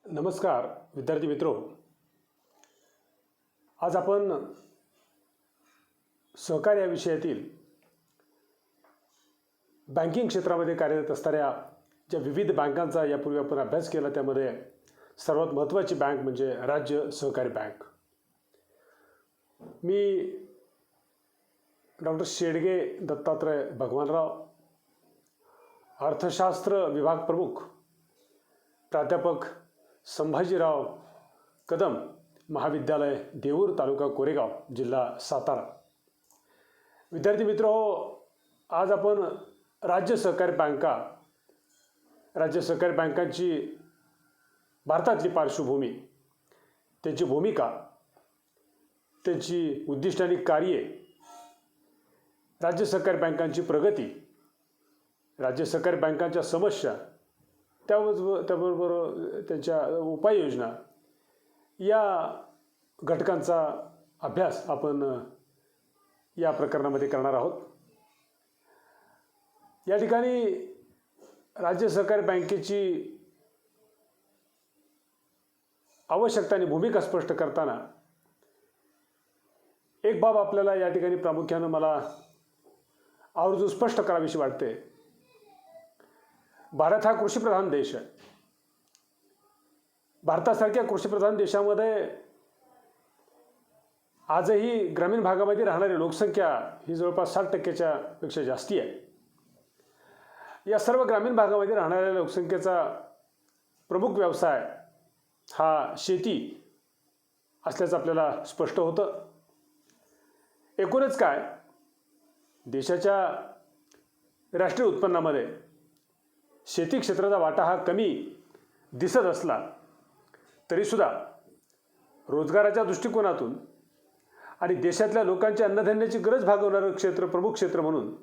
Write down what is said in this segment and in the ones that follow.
नमस्कार विद्यार्थी मित्रो, आज आपण सहकार या विषयातील बँकिंग क्षेत्रामध्ये कार्यरत असणाऱ्या ज्या विविध बँकांचा यापूर्वी आपण अभ्यास केला त्यामध्ये सर्वात महत्त्वाची बँक म्हणजे राज्य सहकारी बँक। मी डॉक्टर शेडगे दत्तात्रय भगवानराव, अर्थशास्त्र विभाग प्रमुख, प्राध्यापक संभाजीराव कदम महाविद्यालय देऊर, तालुका कोरेगाव, जिल्हा सातारा। विद्यार्थी मित्रहो, आज आपण राज्य सहकारी बँकांची भारतातली पार्श्वभूमी, त्यांची भूमिका, त्यांची उद्दिष्टे आणि कार्ये, राज्य सहकारी बँकांची प्रगती, राज्य सहकारी बँकांच्या समस्या, त्याबरोबर त्यांच्या उपाययोजना या घटकांचा अभ्यास आपण या प्रकरणामध्ये करणार आहोत। या ठिकाणी राज्य सहकारी बँकेची आवश्यकता आणि भूमिका स्पष्ट करताना एक बाब आपल्याला या ठिकाणी प्रामुख्याने मला आवर्जून स्पष्ट करावीशी वाटते। भारत हा कृषीप्रधान देश आहे। भारतासारख्या कृषीप्रधान देशामध्ये आजही ग्रामीण भागामध्ये राहणारी लोकसंख्या ही जवळपास 60% पेक्षा जास्ती आहे। या सर्व ग्रामीण भागामध्ये राहणाऱ्या लोकसंख्येचा प्रमुख व्यवसाय हा शेती असल्याचं आपल्याला स्पष्ट होतं। एकूणच काय, देशाच्या राष्ट्रीय उत्पन्नामध्ये शेती क्षेत्राचा वाटा हा कमी दिसत असला तरीसुद्धा रोजगाराच्या दृष्टिकोनातून आणि देशातल्या लोकांच्या अन्नधान्याची गरज भागवणारं प्रमुख क्षेत्र म्हणून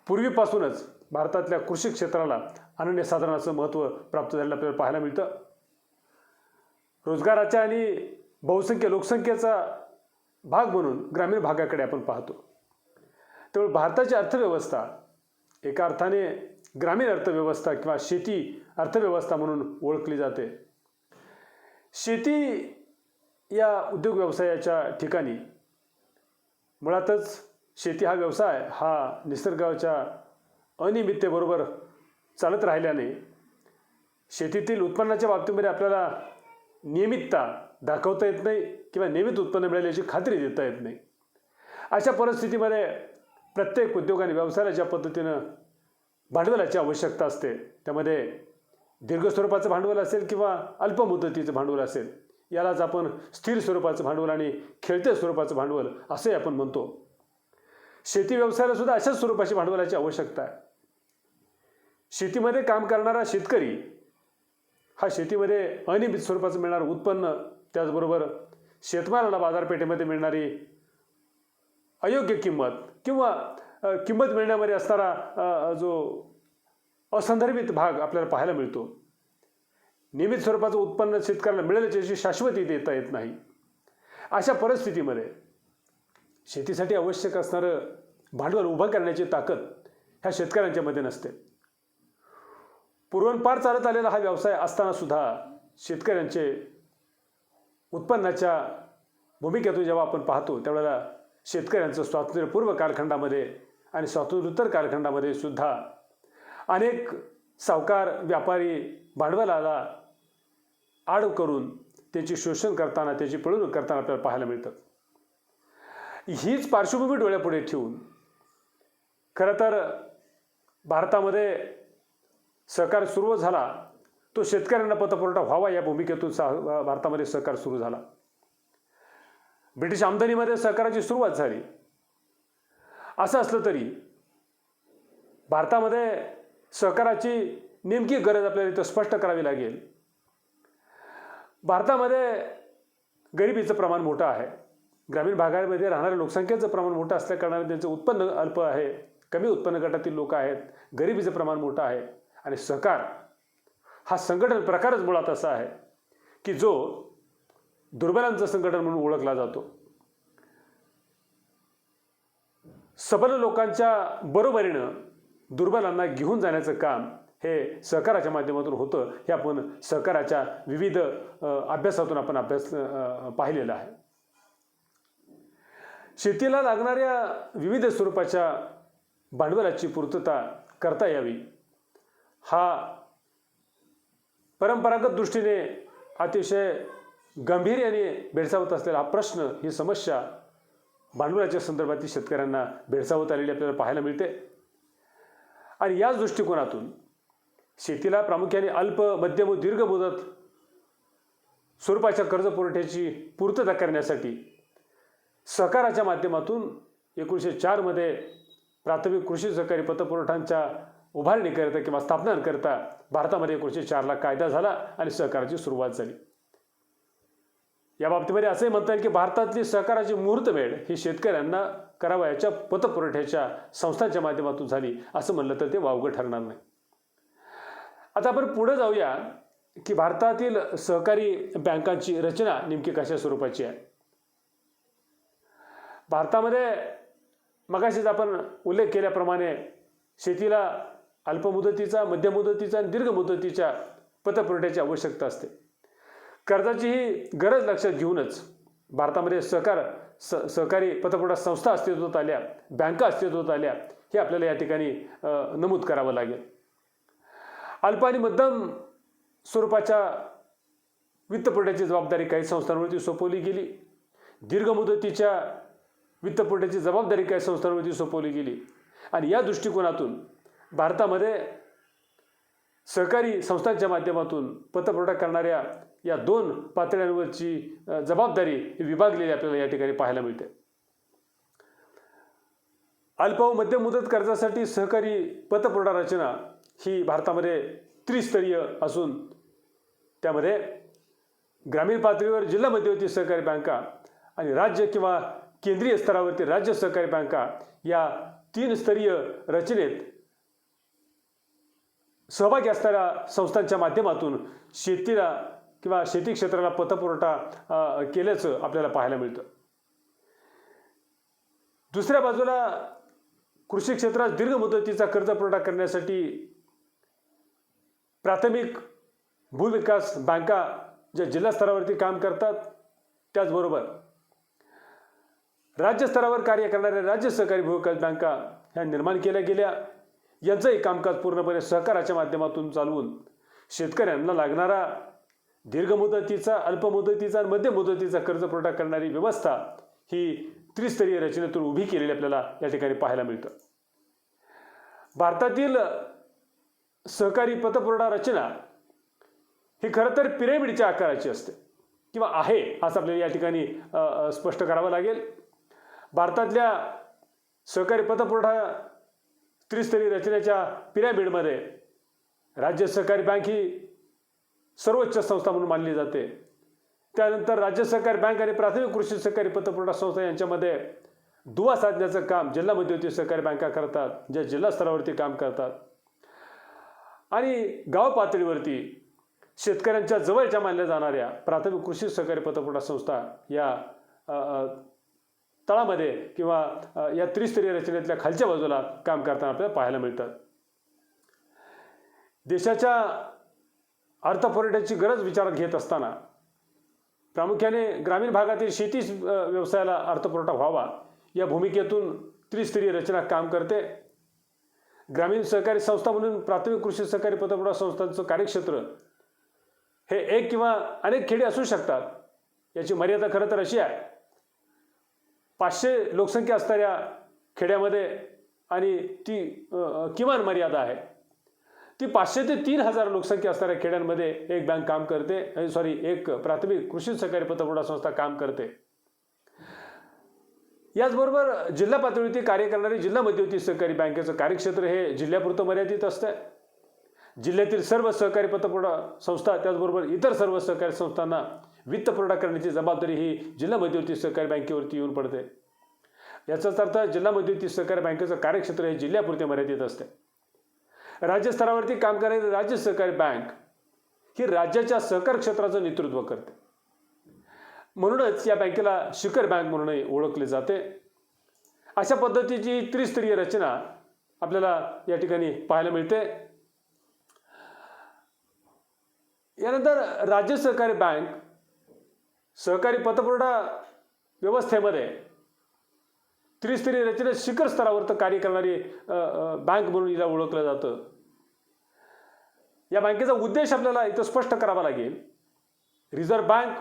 पूर्वीपासूनच भारतातल्या कृषी क्षेत्राला अनन्यसाधारण असं महत्त्व प्राप्त झालेलं आपल्याला पाहायला मिळतं। रोजगाराच्या आणि बहुसंख्य लोकसंख्येचा भाग म्हणून ग्रामीण भागाकडे आपण पाहतो। त्यामुळे भारताची अर्थव्यवस्था एका अर्थाने ग्रामीण अर्थव्यवस्था किंवा शेती अर्थव्यवस्था म्हणून ओळखली जाते। शेती या उद्योग व्यवसायाच्या ठिकाणी मुळातच शेती हा व्यवसाय हा निसर्गाच्या अनियमिततेबरोबर चालत राहिल्याने शेतीतील उत्पन्नाच्या बाबतीमध्ये आपल्याला नियमितता दाखवता येत नाही किंवा नियमित उत्पन्न मिळेल याची खात्री देता येत नाही। अशा परिस्थितीमध्ये प्रत्येक उद्योग आणि व्यवसायाला ज्या पद्धतीनं भांडवलाची आवश्यकता असते, त्यामध्ये दीर्घ स्वरूपाचं भांडवल असेल किंवा अल्प मुदतीचं भांडवल असेल, यालाच आपण स्थिर स्वरूपाचं भांडवल आणि खेळते स्वरूपाचं भांडवल असे आपण म्हणतो। शेती व्यवसायाला सुद्धा अशाच स्वरूपाची भांडवलाची आवश्यकता आहे। शेतीमध्ये काम करणारा शेतकरी हा शेतीमध्ये अनियमित स्वरूपाचं मिळणारं उत्पन्न, त्याचबरोबर शेतमालाला बाजारपेठेमध्ये मिळणारी अयोग्य किंमत किंवा किंमत मिळण्यामध्ये असणारा जो असंदर्भित भाग आपल्याला पाहायला मिळतो, नियमित स्वरूपाचं उत्पन्न शेतकऱ्याला मिळेल याची शाश्वती देता येत नाही। अशा परिस्थितीमध्ये शेतीसाठी आवश्यक असणारं भांडवल उभं करण्याची ताकद ह्या शेतकऱ्यांच्यामध्ये नसते। पूर्वापार चालत आलेला हा व्यवसाय असताना सुद्धा शेतकऱ्यांचे उत्पन्नाच्या भूमिकेतून जेव्हा आपण पाहतो त्यावेळेला शेतकऱ्यांचं स्वातंत्र्यपूर्व कालखंडामध्ये आणि स्वातंत्र्योत्तर कालखंडामध्ये सुद्धा अनेक सावकार व्यापारी भांडवलाला आड करून त्याची शोषण करताना, त्याची पिळवणूक करताना आपल्याला पाहायला मिळतं। हीच पार्श्वभूमी डोळ्यापुढे ठेवून खरं तर भारतामध्ये सहकार सुरू झाला, तो शेतकऱ्यांना पतपुरवठा व्हावा या भूमिकेतून भारतामध्ये सहकार सुरू झाला। ब्रिटिश आमदानीमध्ये सहकाराची सुरुवात झाली। असं असलं तरी भारतामध्ये सहकाराची नेमकी गरज आपल्याला इथं स्पष्ट करावी लागेल। भारतामध्ये गरिबीचं प्रमाण मोठं आहे। ग्रामीण भागामध्ये राहणाऱ्या लोकसंख्येचं प्रमाण मोठं असल्याकारणाने त्यांचं उत्पन्न अल्प आहे, कमी उत्पन्न गटातील लोक आहेत, गरिबीचं प्रमाण मोठं आहे। आणि सहकार हा संघटन प्रकारच मुळात असा आहे की जो दुर्बलांचं संघटन म्हणून ओळखला जातो। सबल लोकांच्या बरोबरीनं दुर्बलांना घेऊन जाण्याचं काम हे सहकाराच्या माध्यमातून होतं. हे आपण सहकाराच्या विविध अभ्यासातून आपण पाहिलेलं आहे. शेतीला लागणाऱ्या विविध स्वरूपाच्या भांडवलाची पूर्तता करता यावी हा परंपरागत दृष्टीने अतिशय गांभीर्याने भेडसावत असलेला हा प्रश्न, ही समस्या भांडवलाच्या संदर्भातील शेतकऱ्यांना भेडसावत आलेली आपल्याला पाहायला मिळते. आणि याच दृष्टिकोनातून शेतीला प्रामुख्याने अल्प, मध्यम व दीर्घ मुदत स्वरूपाच्या कर्ज पुरवठ्याची पूर्तता करण्यासाठी सहकाराच्या माध्यमातून 1904 मध्ये प्राथमिक कृषी सहकारी पतपुरवठांच्या उभारणीकरिता किंवा स्थापनांकरिता भारतामध्ये 1904ला कायदा झाला आणि सहकाराची सुरुवात झाली. या बाबतीमध्ये असंही म्हणता येईल की भारतातली सहकाराची मुहूर्तमेढ ही शेतकऱ्यांना करावयाच्या पतपुरवठ्याच्या संस्थांच्या माध्यमातून झाली असं म्हणलं तर ते वावगं ठरणार नाही. आता आपण पुढे जाऊया की भारतातील सहकारी बँकांची रचना नेमकी कशा स्वरूपाची आहे. भारतामध्ये मगाशीच आपण उल्लेख केल्याप्रमाणे शेतीला अल्पमुदतीचा, मध्यम मुदतीचा आणि दीर्घ मुदतीच्या पतपुरवठ्याची आवश्यकता असते. कर्जाची ही गरज लक्षात घेऊनच भारतामध्ये सहकारी पतपुरवठा संस्था अस्तित्वात आल्या, बँका अस्तित्वात आल्या, हे आपल्याला या ठिकाणी नमूद करावं लागेल. अल्प आणि मध्यम स्वरूपाच्या वित्तपुरवठ्याची जबाबदारी काही संस्थांवरती सोपवली गेली. दीर्घ मुदतीच्या वित्तपुरवठ्याची जबाबदारी काही संस्थांवरती सोपवली गेली. आणि या दृष्टिकोनातून भारतामध्ये सहकारी संस्थांच्या माध्यमातून पतपुरवठा करणाऱ्या या 2 पातळ्यांवरची जबाबदारी विभागलेली आपल्याला या ठिकाणी पाहायला मिळते. अल्प व मध्यम मुदत कर्जासाठी सहकारी पतपुरवठा रचना ही भारतामध्ये त्रिस्तरीय असून त्यामध्ये ग्रामीण पातळीवर जिल्हा मध्यवर्ती सहकारी बँका आणि राज्य किंवा केंद्रीय स्तरावरती राज्य सहकारी बँका या 3 स्तरीय रचनेत सहभागी असणाऱ्या संस्थांच्या माध्यमातून शेतीला किंवा शेती क्षेत्राला पतपुरवठा केल्याचं आपल्याला पाहायला मिळतं. दुसऱ्या बाजूला कृषी क्षेत्रात दीर्घ मुदतीचा कर्ज पुरवठा करण्यासाठी प्राथमिक भूविकास बँका ज्या जिल्हा स्तरावरती काम करतात, त्याचबरोबर राज्य स्तरावर कार्य करणाऱ्या राज्य सहकारी भूविकास बँका ह्या निर्माण केल्या गेल्या. यांचंही कामकाज पूर्णपणे सहकाराच्या माध्यमातून चालवून शेतकऱ्यांना लागणारा दीर्घ मुदतीचा, अल्प मुदतीचा आणि मध्यम मुदतीचा कर्ज पुरवठा करणारी व्यवस्था ही त्रिस्तरीय रचनेतून उभी केलेली आपल्याला या ठिकाणी पाहायला मिळतं. भारतातील सहकारी पतपुरवठा रचना ही खरं तर पिरॅमिडच्या आकाराची असते किंवा आहे असं आपल्याला या ठिकाणी स्पष्ट करावं लागेल. भारतातल्या सहकारी पतपुरवठा त्रिस्तरीय रचनेच्या पिरॅमिडमध्ये राज्य सहकारी बँक ही सर्वोच्च संस्था म्हणून मानली जाते. त्यानंतर राज्य सहकारी बँक आणि प्राथमिक कृषी सहकारी पतपुरवठा संस्था यांच्यामध्ये दुवा साधण्याचं काम जिल्हा मध्यवर्ती सहकारी बँका करतात, ज्या जिल्हा स्तरावरती काम करतात. आणि गाव पातळीवरती शेतकऱ्यांच्या जवळच्या मानल्या जाणाऱ्या प्राथमिक कृषी सहकारी पतपुरवठा संस्था या तळामध्ये किंवा या त्रिस्तरीय रचनेतल्या खालच्या बाजूला काम करताना आपल्याला पाहायला मिळतात. देशाच्या अर्थपुरवठ्याची गरज विचारात घेत असताना प्रामुख्याने ग्रामीण भागातील शेती व्यवसायाला अर्थपुरवठा व्हावा या भूमिकेतून त्रिस्तरीय रचना काम करते. ग्रामीण सहकारी संस्था म्हणून प्राथमिक कृषी सहकारी पतपुरवठा संस्थांचं कार्यक्षेत्र हे एक किंवा अनेक खेडे असू शकतात. याची मर्यादा खरं तर अशी आहे, 500 लोकसंख्या असणाऱ्या खेड्यामध्ये आणि ती किमान मर्यादा आहे ती 500 ते 3000 लोकसंख्या असणाऱ्या खेड्यांमध्ये एक बँक काम करते, एक प्राथमिक कृषी सहकारी पतपुरवठा संस्था काम करते. याचबरोबर जिल्हा पातळीवरती कार्य करणारी जिल्हा मध्यवर्ती सहकारी बँकेचं कार्यक्षेत्र हे जिल्ह्यापुरतं मर्यादित असतं. जिल्ह्यातील सर्व सहकारी पतपुरवठा संस्था त्याचबरोबर इतर सर्व सहकारी संस्थांना वित्त पुरवठा करण्याची जबाबदारी ही जिल्हा मध्यवर्ती सहकारी बँकेवरती येऊन पडते. याचाच अर्थ जिल्हा मध्यवर्ती सहकारी बँकेचं कार्यक्षेत्र हे जिल्ह्यापुरते मर्यादित असते. राज्य स्तरावरती काम करणारी राज्य सहकारी बँक ही राज्याच्या सहकार क्षेत्राचं नेतृत्व करते. म्हणूनच या बँकेला शिखर बँक म्हणूनही ओळखले जाते. अशा पद्धतीची त्रिस्तरीय रचना आपल्याला या ठिकाणी पाहायला मिळते. यानंतर राज्य सहकारी बँक सहकारी पतपुरवठा व्यवस्थेमध्ये त्रिस्तरीय रचनेत शिखर स्तरावर कार्य करणारी बँक म्हणून हिला ओळखलं जातं. या बँकेचा उद्देश आपल्याला इथं स्पष्ट करावा लागेल. रिझर्व्ह बँक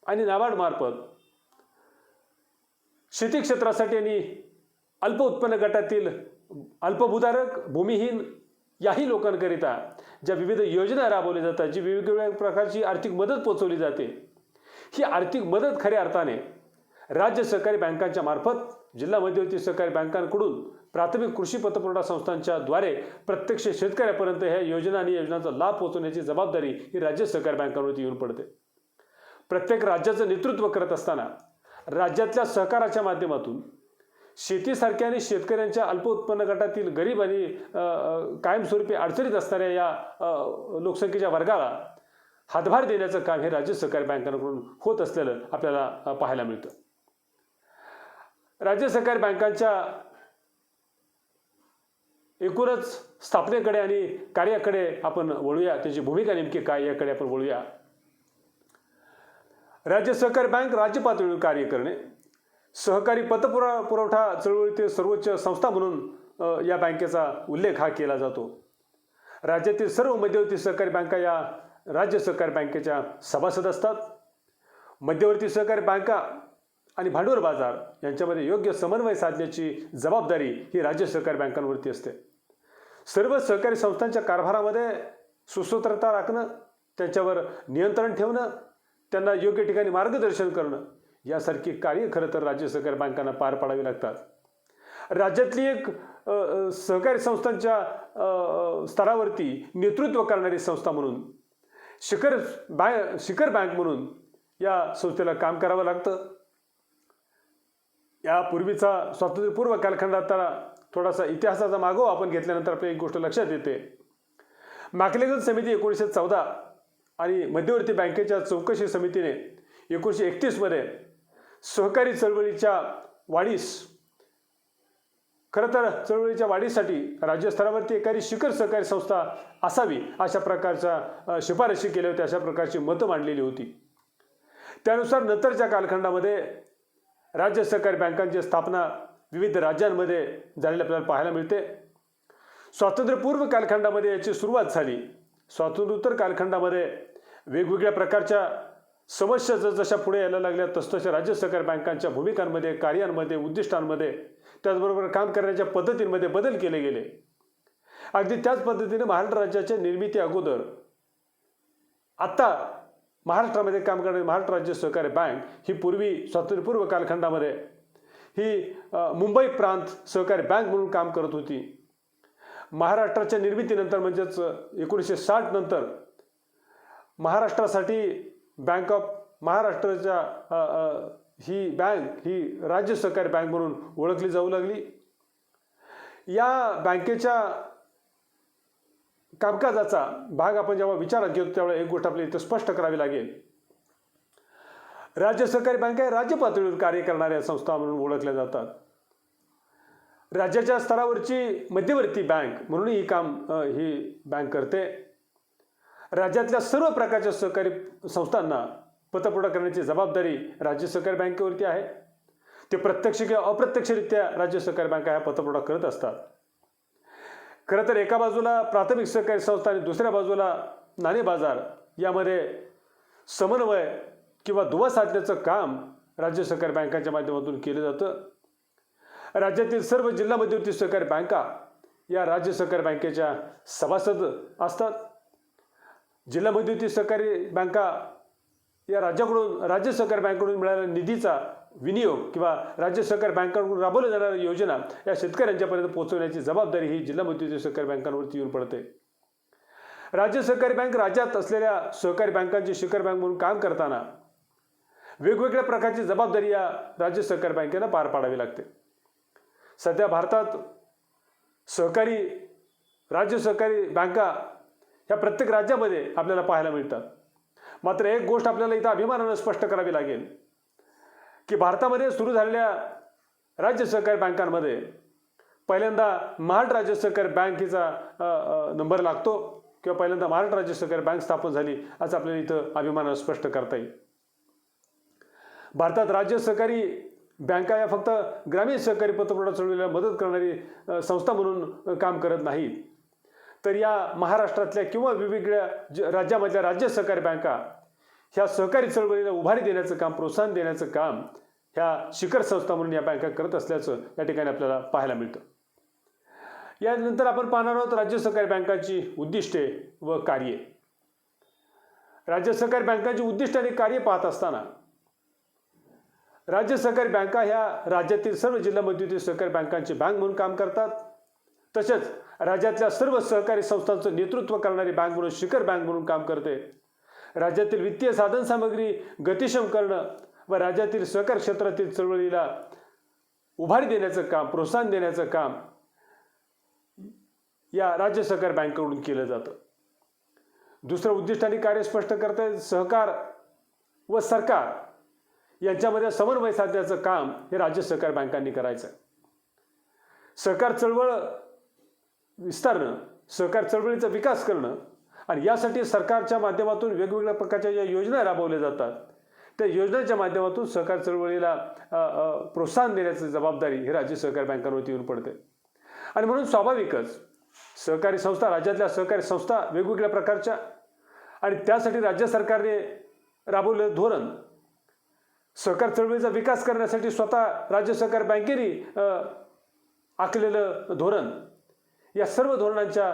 आणि नाबार्ड मार्फत शेती क्षेत्रासाठी आणि अल्प उत्पन्न गटातील अल्पभूधारक भूमिहीन याही लोकांकरिता ज्या विविध योजना राबवल्या जातात, जी वेगवेगळ्या प्रकारची आर्थिक मदत पोचवली जाते, ही आर्थिक मदत खऱ्या अर्थाने राज्य सहकारी बँकांच्या मार्फत जिल्हा मध्यवर्ती सहकारी बँकांकडून प्राथमिक कृषी पतपुरवठा संस्थांच्या द्वारे प्रत्यक्ष शेतकऱ्यापर्यंत ह्या योजना आणि योजनांचा लाभ पोहोचवण्याची जबाबदारी ही राज्य सहकारी बँकांवरती येऊन पडते. प्रत्येक राज्याचं नेतृत्व करत असताना राज्यातल्या सहकाराच्या माध्यमातून शेतीसारख्या आणि शेतकऱ्यांच्या अल्प उत्पन्न गटातील गरीब आणि कायमस्वरूपी अडचणीत असणाऱ्या या लोकसंख्येच्या वर्गाला हातभार देण्याचं काम हे राज्य सहकारी बँकांकडून होत असलेलं आपल्याला पाहायला मिळतं. राज्य सहकारी बँकांच्या एकूणच स्थापनेकडे आणि कार्याकडे आपण वळूया. त्याची भूमिका नेमकी काय याकडे आपण वळूया. राज्य सहकारी बँक राज्य पातळीवर कार्य करणे, सहकारी पतपुरवठा चळवळीतील सर्वोच्च संस्था म्हणून या बँकेचा उल्लेख हा केला जातो. राज्यातील सर्व मध्यवर्ती सहकारी बँका या राज्य सहकारी बँकेच्या सभासद असतात. मध्यवर्ती सहकारी बँका आणि भांडवल बाजार यांच्यामध्ये योग्य समन्वय साधण्याची जबाबदारी ही राज्य सहकारी बँकांवरती असते. सर्व सहकारी संस्थांच्या कारभारामध्ये सुसूत्रता राखणं, त्यांच्यावर नियंत्रण ठेवणं, त्यांना योग्य ठिकाणी मार्गदर्शन करणं यासारखी कार्य खरं तर राज्य सहकारी बँकांना पार पाडावी लागतात. राज्यातली एक सहकारी संस्थांच्या स्तरावरती नेतृत्व करणारी संस्था म्हणून शिखर बँक म्हणून या संस्थेला काम करावं लागतं. यापूर्वीचा स्वातंत्र्यपूर्व कालखंडात थोडासा इतिहासाचा मागोवा आपण घेतल्यानंतर आपल्याला एक गोष्ट लक्षात येते. मॅक्लेगन समिती 1914 आणि मध्यवर्ती बँकेच्या चौकशी समितीने 1931 मध्ये सहकारी चळवळीच्या वाढीस खरं तर चळवळीच्या वाढीसाठी राज्यस्तरावरती एखादी शिखर सहकारी संस्था असावी अशा प्रकारच्या शिफारशी केल्या होत्या, अशा प्रकारची मतं मांडलेली होती. त्यानुसार नंतरच्या कालखंडामध्ये राज्य सहकारी बँकांची स्थापना विविध राज्यांमध्ये झालेली आपल्याला पाहायला मिळते. स्वातंत्र्यपूर्व कालखंडामध्ये याची सुरुवात झाली. स्वातंत्र्योत्तर कालखंडामध्ये वेगवेगळ्या प्रकारच्या समस्या जशा पुढे यायला लागल्या तसतशा राज्य सहकारी बँकांच्या भूमिकांमध्ये, कार्यांमध्ये, उद्दिष्टांमध्ये, त्याचबरोबर काम करण्याच्या पद्धतींमध्ये बदल केले गेले. अगदी त्याच पद्धतीने महाराष्ट्र राज्याच्या निर्मिती अगोदर आता महाराष्ट्रामध्ये काम करणारी महाराष्ट्र राज्य सहकारी बँक ही पूर्वी स्वातंत्र्यपूर्व कालखंडामध्ये ही मुंबई प्रांत सहकारी बँक म्हणून काम करत होती. महाराष्ट्राच्या निर्मितीनंतर म्हणजेच 1960 नंतर महाराष्ट्रासाठी बँक ऑफ महाराष्ट्राच्या ही बँक ही राज्य सहकारी बँक म्हणून ओळखली जाऊ लागली. या बँकेच्या कामकाजाचा भाग आपण जेव्हा विचारात घेतो त्यावेळेला एक गोष्ट आपल्याला इथं स्पष्ट करावी लागेल. राज्य सहकारी बँका हे राज्य पातळीवर कार्य करणाऱ्या संस्था म्हणून ओळखल्या जातात. राज्याच्या स्तरावरची मध्यवर्ती बँक म्हणून ही बँक करते. राज्यातल्या सर्व प्रकारच्या सहकारी संस्थांना पतपुरवठा करण्याची जबाबदारी राज्य सहकारी बँकेवरती आहे. ते प्रत्यक्ष किंवा अप्रत्यक्षरित्या राज्य सहकारी बँका ह्या पतपुरवठा करत असतात. खरं तर एका बाजूला प्राथमिक सहकारी संस्था आणि दुसऱ्या बाजूला नाणे बाजार यामध्ये समन्वय किंवा दुवा साधण्याचं काम राज्य सहकारी बँकांच्या माध्यमातून केलं जातं. राज्यातील सर्व जिल्हा मध्यवर्ती सहकारी बँका या राज्य सहकारी बँकेच्या सभासद असतात. जिल्हा मध्यवर्ती सहकारी बँका या राज्य सहकारी बँकेकडून मिळालेल्या निधीचा विनियोग किंवा राज्य सहकारी बँकांकडून राबवल्या जाणाऱ्या योजना या शेतकऱ्यांच्यापर्यंत पोहोचवण्याची जबाबदारी ही जिल्हा मध्यवर्ती सहकारी बँकांवरती येऊन पडते. राज्य सहकारी बँक राज्यात असलेल्या सहकारी बँकांची शिखर बँक म्हणून काम करताना वेगवेगळ्या प्रकारची जबाबदारी या राज्य सहकारी बँकेला पार पाडावी लागते. सध्या भारतात राज्य सहकारी बँका ह्या प्रत्येक राज्यामध्ये आपल्याला पाहायला मिळतात. मात्र एक गोष्ट आपल्याला इथं अभिमानानं स्पष्ट करावी लागेल की भारतामध्ये सुरू झालेल्या राज्य सहकारी बँकांमध्ये पहिल्यांदा महाराष्ट्र राज्य सहकारी बँकेचा नंबर लागतो. किंवा पहिल्यांदा महाराष्ट्र राज्य सहकारी बँक स्थापन झाली असं आपल्याला इथं अभिमानानं स्पष्ट करता येईल. भारतात राज्य सहकारी बँका या फक्त ग्रामीण सहकारी पतपुरवठा चळवळीला मदत करणारी संस्था म्हणून काम करत नाहीत, तर या महाराष्ट्रातल्या किंवा वेगवेगळ्या राज्यामधल्या राज्य सहकारी बँका ह्या सहकारी चळवळीला उभारी देण्याचं काम, प्रोत्साहन देण्याचं काम ह्या शिखर संस्था म्हणून या बँका करत असल्याचं या ठिकाणी आपल्याला पाहायला मिळतं. यानंतर आपण पाहणार आहोत राज्य सहकारी बँकांची उद्दिष्टे व कार्ये. राज्य सहकारी बँकांची उद्दिष्टे आणि कार्य पाहत असताना राज्य सहकारी बँका ह्या राज्यातील सर्व जिल्हा मध्यवर्ती सहकारी बँकांची बँक म्हणून काम करतात. तसेच राज्यातल्या सर्व सहकारी संस्थांचं नेतृत्व करणारी बँक म्हणून शिखर बँक म्हणून काम करते. राज्यातील वित्तीय साधनसामग्री गतिक्षम करणं व राज्यातील सहकारी क्षेत्रातील चळवळीला उभारी देण्याचं काम, प्रोत्साहन देण्याचं काम या राज्य सहकारी बँकेकडून केलं जातं. दुसरं उद्दिष्ट आणि कार्य स्पष्ट करते सहकार व सरकार यांच्यामध्ये समन्वय साधण्याचं काम हे राज्य सहकारी बँकांनी करायचं आहे. सहकार चळवळ विस्तारणं, सहकार चळवळीचा विकास करणं आणि यासाठी सरकारच्या माध्यमातून वेगवेगळ्या प्रकारच्या ज्या योजना राबवल्या जातात त्या योजनांच्या माध्यमातून सहकार चळवळीला प्रोत्साहन देण्याची जबाबदारी ही राज्य सहकारी बँकांवरती येऊन पडते. आणि म्हणून स्वाभाविकच सहकारी संस्था, राज्यातल्या सहकारी संस्था वेगवेगळ्या प्रकारच्या आणि त्यासाठी राज्य सरकारने राबवलेलं धोरण, सहकार चळवळीचा विकास करण्यासाठी स्वतः राज्य सहकारी बँकेने आखलेलं धोरण, या सर्व धोरणांच्या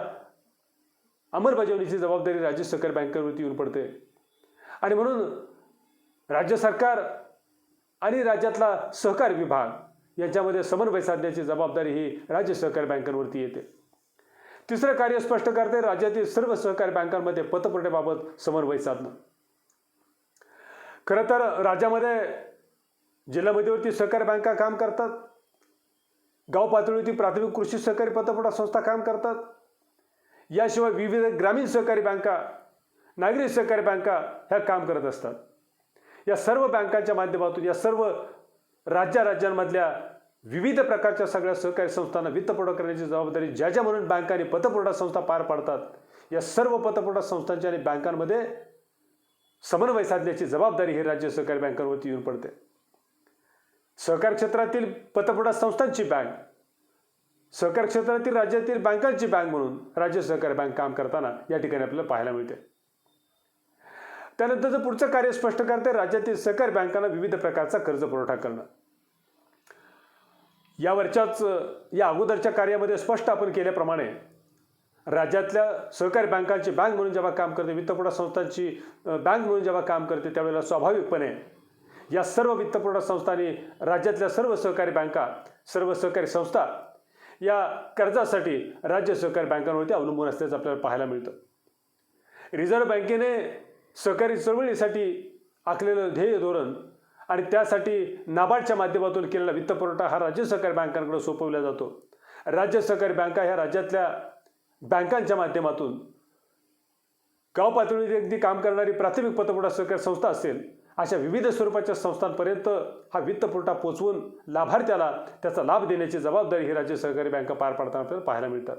अंमलबजावणीची जबाबदारी राज्य सहकारी बँकेवरती येऊन पडते. आणि म्हणून राज्य सरकार आणि राज्यातला सहकार विभाग यांच्यामध्ये समन्वय साधण्याची जबाबदारी ही राज्य सहकारी बँकांवरती येते. तिसरं कार्य स्पष्ट करते राज्यातील सर्व सहकारी बँकांमध्ये पतपुरवठ्याबाबत समन्वय साधणं. खरं तर राज्यामध्ये जिल्हा मध्यवर्ती सहकारी बँका काम करतात, गाव पातळीवरती प्राथमिक कृषी सहकारी पतपुरवठा संस्था काम करतात, याशिवाय विविध ग्रामीण सहकारी बँका, नागरी सहकारी बँका ह्या काम करत असतात. या सर्व बँकांच्या माध्यमातून या सर्व राज्यांमधल्या विविध प्रकारच्या सगळ्या सहकारी संस्थांना वित्तपुरवठा करण्याची जबाबदारी ज्या ज्या म्हणून बँकांनी पतपुरवठा संस्था पार पाडतात, या सर्व पतपुरवठा संस्थांच्या आणि बँकांमध्ये समन्वय साधण्याची जबाबदारी ही राज्य सहकारी बँकांवरती येऊन पडते. सहकार क्षेत्रातील पतपुरवठा संस्थांची बँक, सहकार क्षेत्रातील राज्यातील बँकांची बँक म्हणून राज्य सहकारी बँक काम करताना या ठिकाणी आपल्याला पाहायला मिळते. त्यानंतरचं पुढचं कार्य स्पष्ट करते राज्यातील सहकारी बँकांना विविध प्रकारचा कर्ज पुरवठा करणं. या अगोदरच्या कार्यामध्ये स्पष्ट आपण केल्याप्रमाणे राज्यातल्या सहकारी बँकांची बँक म्हणून जेव्हा काम करते, वित्तपुरवठा संस्थांची बँक म्हणून जेव्हा काम करते, त्यावेळेला स्वाभाविकपणे या सर्व वित्तपुरवठा संस्थांनी राज्यातल्या सर्व सहकारी बँका, सर्व सहकारी संस्था या कर्जासाठी राज्य सहकारी बँकांवरती अवलंबून असल्याचं आपल्याला पाहायला मिळतं. रिझर्व्ह बँकेने सहकारी चळवळीसाठी आखलेलं ध्येय धोरण आणि त्यासाठी नाबार्डच्या माध्यमातून केलेला वित्तपुरवठा हा राज्य सहकारी बँकांकडे सोपवला जातो. राज्य सहकारी बँका ह्या राज्यातल्या बँकांच्या माध्यमातून गाव पातळीवर अगदी काम करणारी प्राथमिक पतपुरवठा सहकारी संस्था असेल, अशा विविध स्वरूपाच्या संस्थांपर्यंत हा वित्तपुरवठा पोचवून लाभार्थ्याला त्याचा लाभ देण्याची जबाबदारी ही राज्य सहकारी बँका पार पाडताना आपल्याला पाहायला मिळतात.